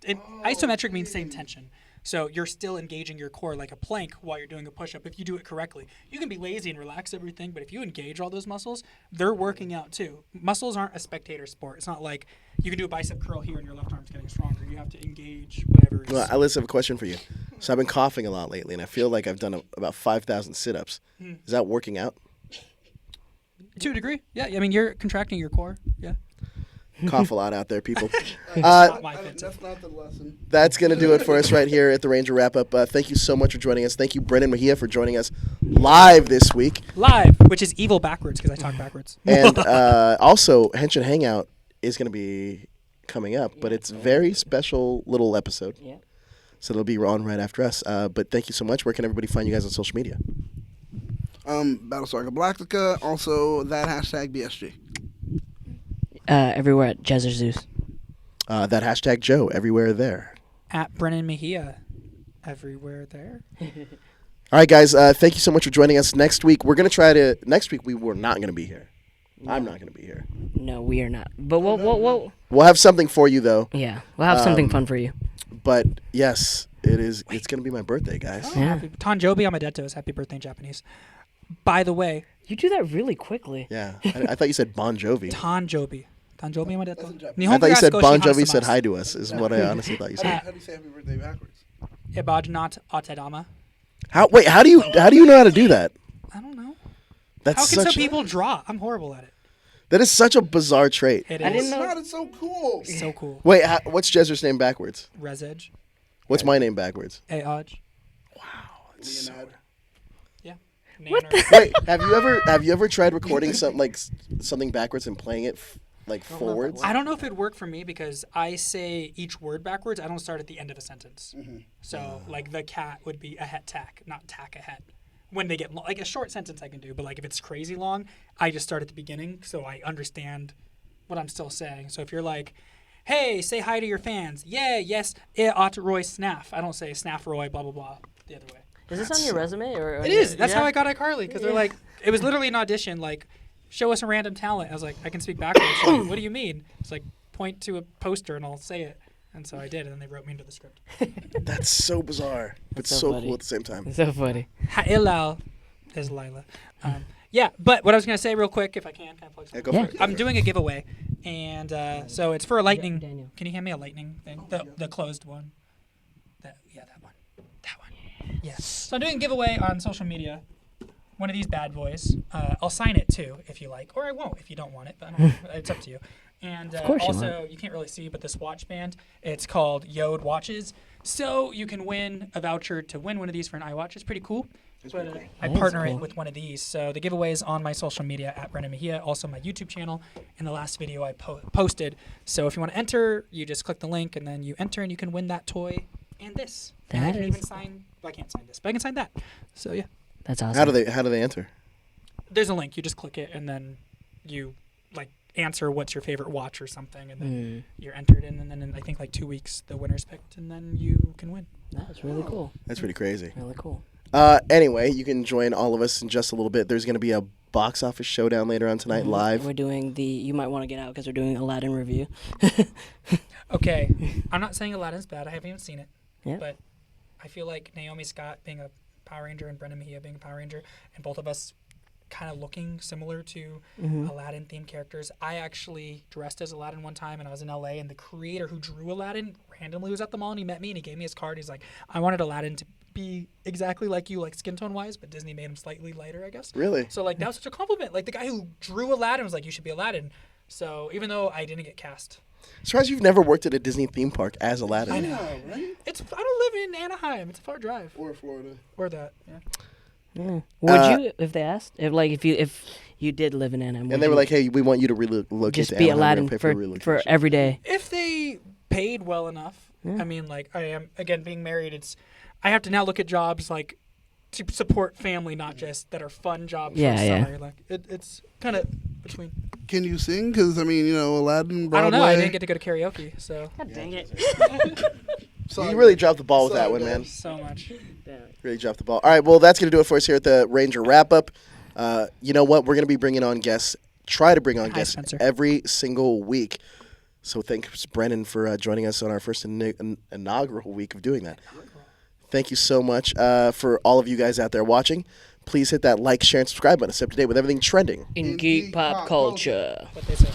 Isometric means same tension. So you're still engaging your core like a plank while you're doing a push-up if you do it correctly. You can be lazy and relax everything, but if you engage all those muscles, they're working out too. Muscles aren't a spectator sport. It's not like you can do a bicep curl here and your left arm's getting stronger. You have to engage whatever is. Well, Alice, I have a question for you. So I've been coughing a lot lately, and I feel like I've done about 5,000 sit-ups. Is that working out? To a degree, yeah. I mean, you're contracting your core, yeah. Cough a lot out there, people. Not my fit tip. That's not the lesson. That's going to do it for us right here at the Ranger Wrap-Up. Thank you so much for joining us. Thank you, Brennan Mejia, for joining us live this week. Live, which is evil backwards because I talk backwards. And also, Henshin Hangout is going to be coming up, but it's a very special little episode. Yeah. So it'll be on right after us. But thank you so much. Where can everybody find you guys on social media? Battlestar Galactica. Also, that hashtag BSG. Everywhere at Jezzer Zeus. That hashtag Joe, everywhere there. At Brennan Mejia, everywhere there. All right, guys. Thank you so much for joining us. Next week, we're going to try to... Next week, we were not going to be here. I'm not going to be here. No, we are not. But we'll We'll have something for you, though. yeah, we'll have something fun for you. But, yes, it's going to be my birthday, guys. Oh, Yeah. Tanjobi Amadeto is happy birthday in Japanese. By the way, You do that really quickly. Yeah. I thought you said Bon Jovi. Tanjobi. Tanjobi Amadeto. That's in Japanese. I Nihon thought you said Gasko Bon Shihara Jovi said Samasu. hi to us, is what I honestly thought you said. How do you say happy birthday backwards? Ibajinat Atedama. How do you know how to do that? I don't know. That's How can some such people draw? I'm horrible at it. that is such a bizarre trait. It I is didn't It's know- not. It's so cool. so cool. Wait, what's Jezzer's name backwards? Resej. What's my name backwards? Aoj. Leonard. Yeah. What Nanner. Wait, have you ever tried recording something backwards and playing it forwards? I don't know if it'd work for me because I say each word backwards. I don't start at the end of a sentence. So, like, the cat would be a het tack, not tack a het. When they get like a short sentence, I can do, but like if it's crazy long, I just start at the beginning so I understand what I'm still saying. So if you're like, "Hey, say hi to your fans," yeah, yes, ought Roy Snaff. I don't say Snaff Roy, blah blah blah, the other way. Is this on your resume or? It is. That's yeah? how I got iCarly because they're like, it was literally an audition. Like, show us a random talent. I was like, I can speak backwards. Like, what do you mean? It's like, point to a poster and I'll say it. And so I did, and then they wrote me into the script. That's so bizarre, but so so funny. cool at the same time. It's so funny. Ha'ilal is Lila. Yeah, but what I was going to say real quick, if I can I plug Yeah, something? go Yeah. for it. I'm doing a giveaway, and so it's for a lightning. Daniel. Can you hand me a lightning thing? The closed one. That one. That one. Yes. So I'm doing a giveaway on social media. one of these bad boys. I'll sign it too if you like, or I won't if you don't want it. But I don't, it's up to you. And Of course you also, you can't really see, but this watch band, it's called Yode Watches. So you can win a voucher to win one of these for an iWatch. It's pretty cool. But I That is partner cool. it with one of these. So the giveaway is on my social media at Brennan Mejia, also my YouTube channel, and the last video I posted. So if you want to enter, you just click the link, and then you enter, and you can win that toy and this. And I That can is- even sign. Well, I can't sign this, but I can sign that. So yeah, That's awesome. How do they enter? there's a link. You just click it, and then you like answer what's your favorite watch or something, and then you're entered in, and then in I think like 2 weeks the winner's picked, and then you can win. That's really cool. That's pretty crazy. Really cool. Anyway, you can join all of us in just a little bit. There's going to be a box office showdown later on tonight live. We're doing the. You might want to get out because we're doing Aladdin review. Okay, I'm not saying Aladdin's bad. I haven't even seen it. Yeah. But I feel like Naomi Scott being a Power Ranger and Brennan Mejia being a Power Ranger, and both of us kind of looking similar to Aladdin themed characters. I actually dressed as Aladdin one time, and I was in LA, and the creator who drew Aladdin randomly was at the mall, and he met me, and he gave me his card. He's like, I wanted Aladdin to be exactly like you, like skin tone wise, but Disney made him slightly lighter, I guess. Really? So like that was such a compliment. Like the guy who drew Aladdin was like, you should be Aladdin. So even though I didn't get cast, Surprised you've never worked at a Disney theme park as Aladdin. I know. Yeah, right? I don't live in Anaheim. It's a far drive. Or Florida. Or that. Yeah. Yeah. Would you, if they asked, if you did live in Anaheim, would And they were you like, "Hey, we want you to relocate just to be Anaheim. We're Aladdin gonna pay for relocation." every day? If they paid well enough, I mean, like I am again being married. I have to now look at jobs like to support family, not just that are fun jobs. Yeah, for yeah. summer. Like it's kind of between. Can you sing? Because, I mean, Aladdin, I Broadway. don't know. I didn't get to go to karaoke, so God dang it! Sorry. You really dropped the ball with Sorry, that one, man. guys. so much. Really dropped the ball. All right, well, that's going to do it for us here at the Ranger Wrap-Up. You know what? We're going to be bringing on guests, try to bring on Hi, guests Spencer. every single week. So thanks, Brennan, for joining us on our first inaugural week of doing that. Thank you so much for all of you guys out there watching. Please hit that like, share, and subscribe button to stay up to date with everything trending. In geek pop culture. What they say.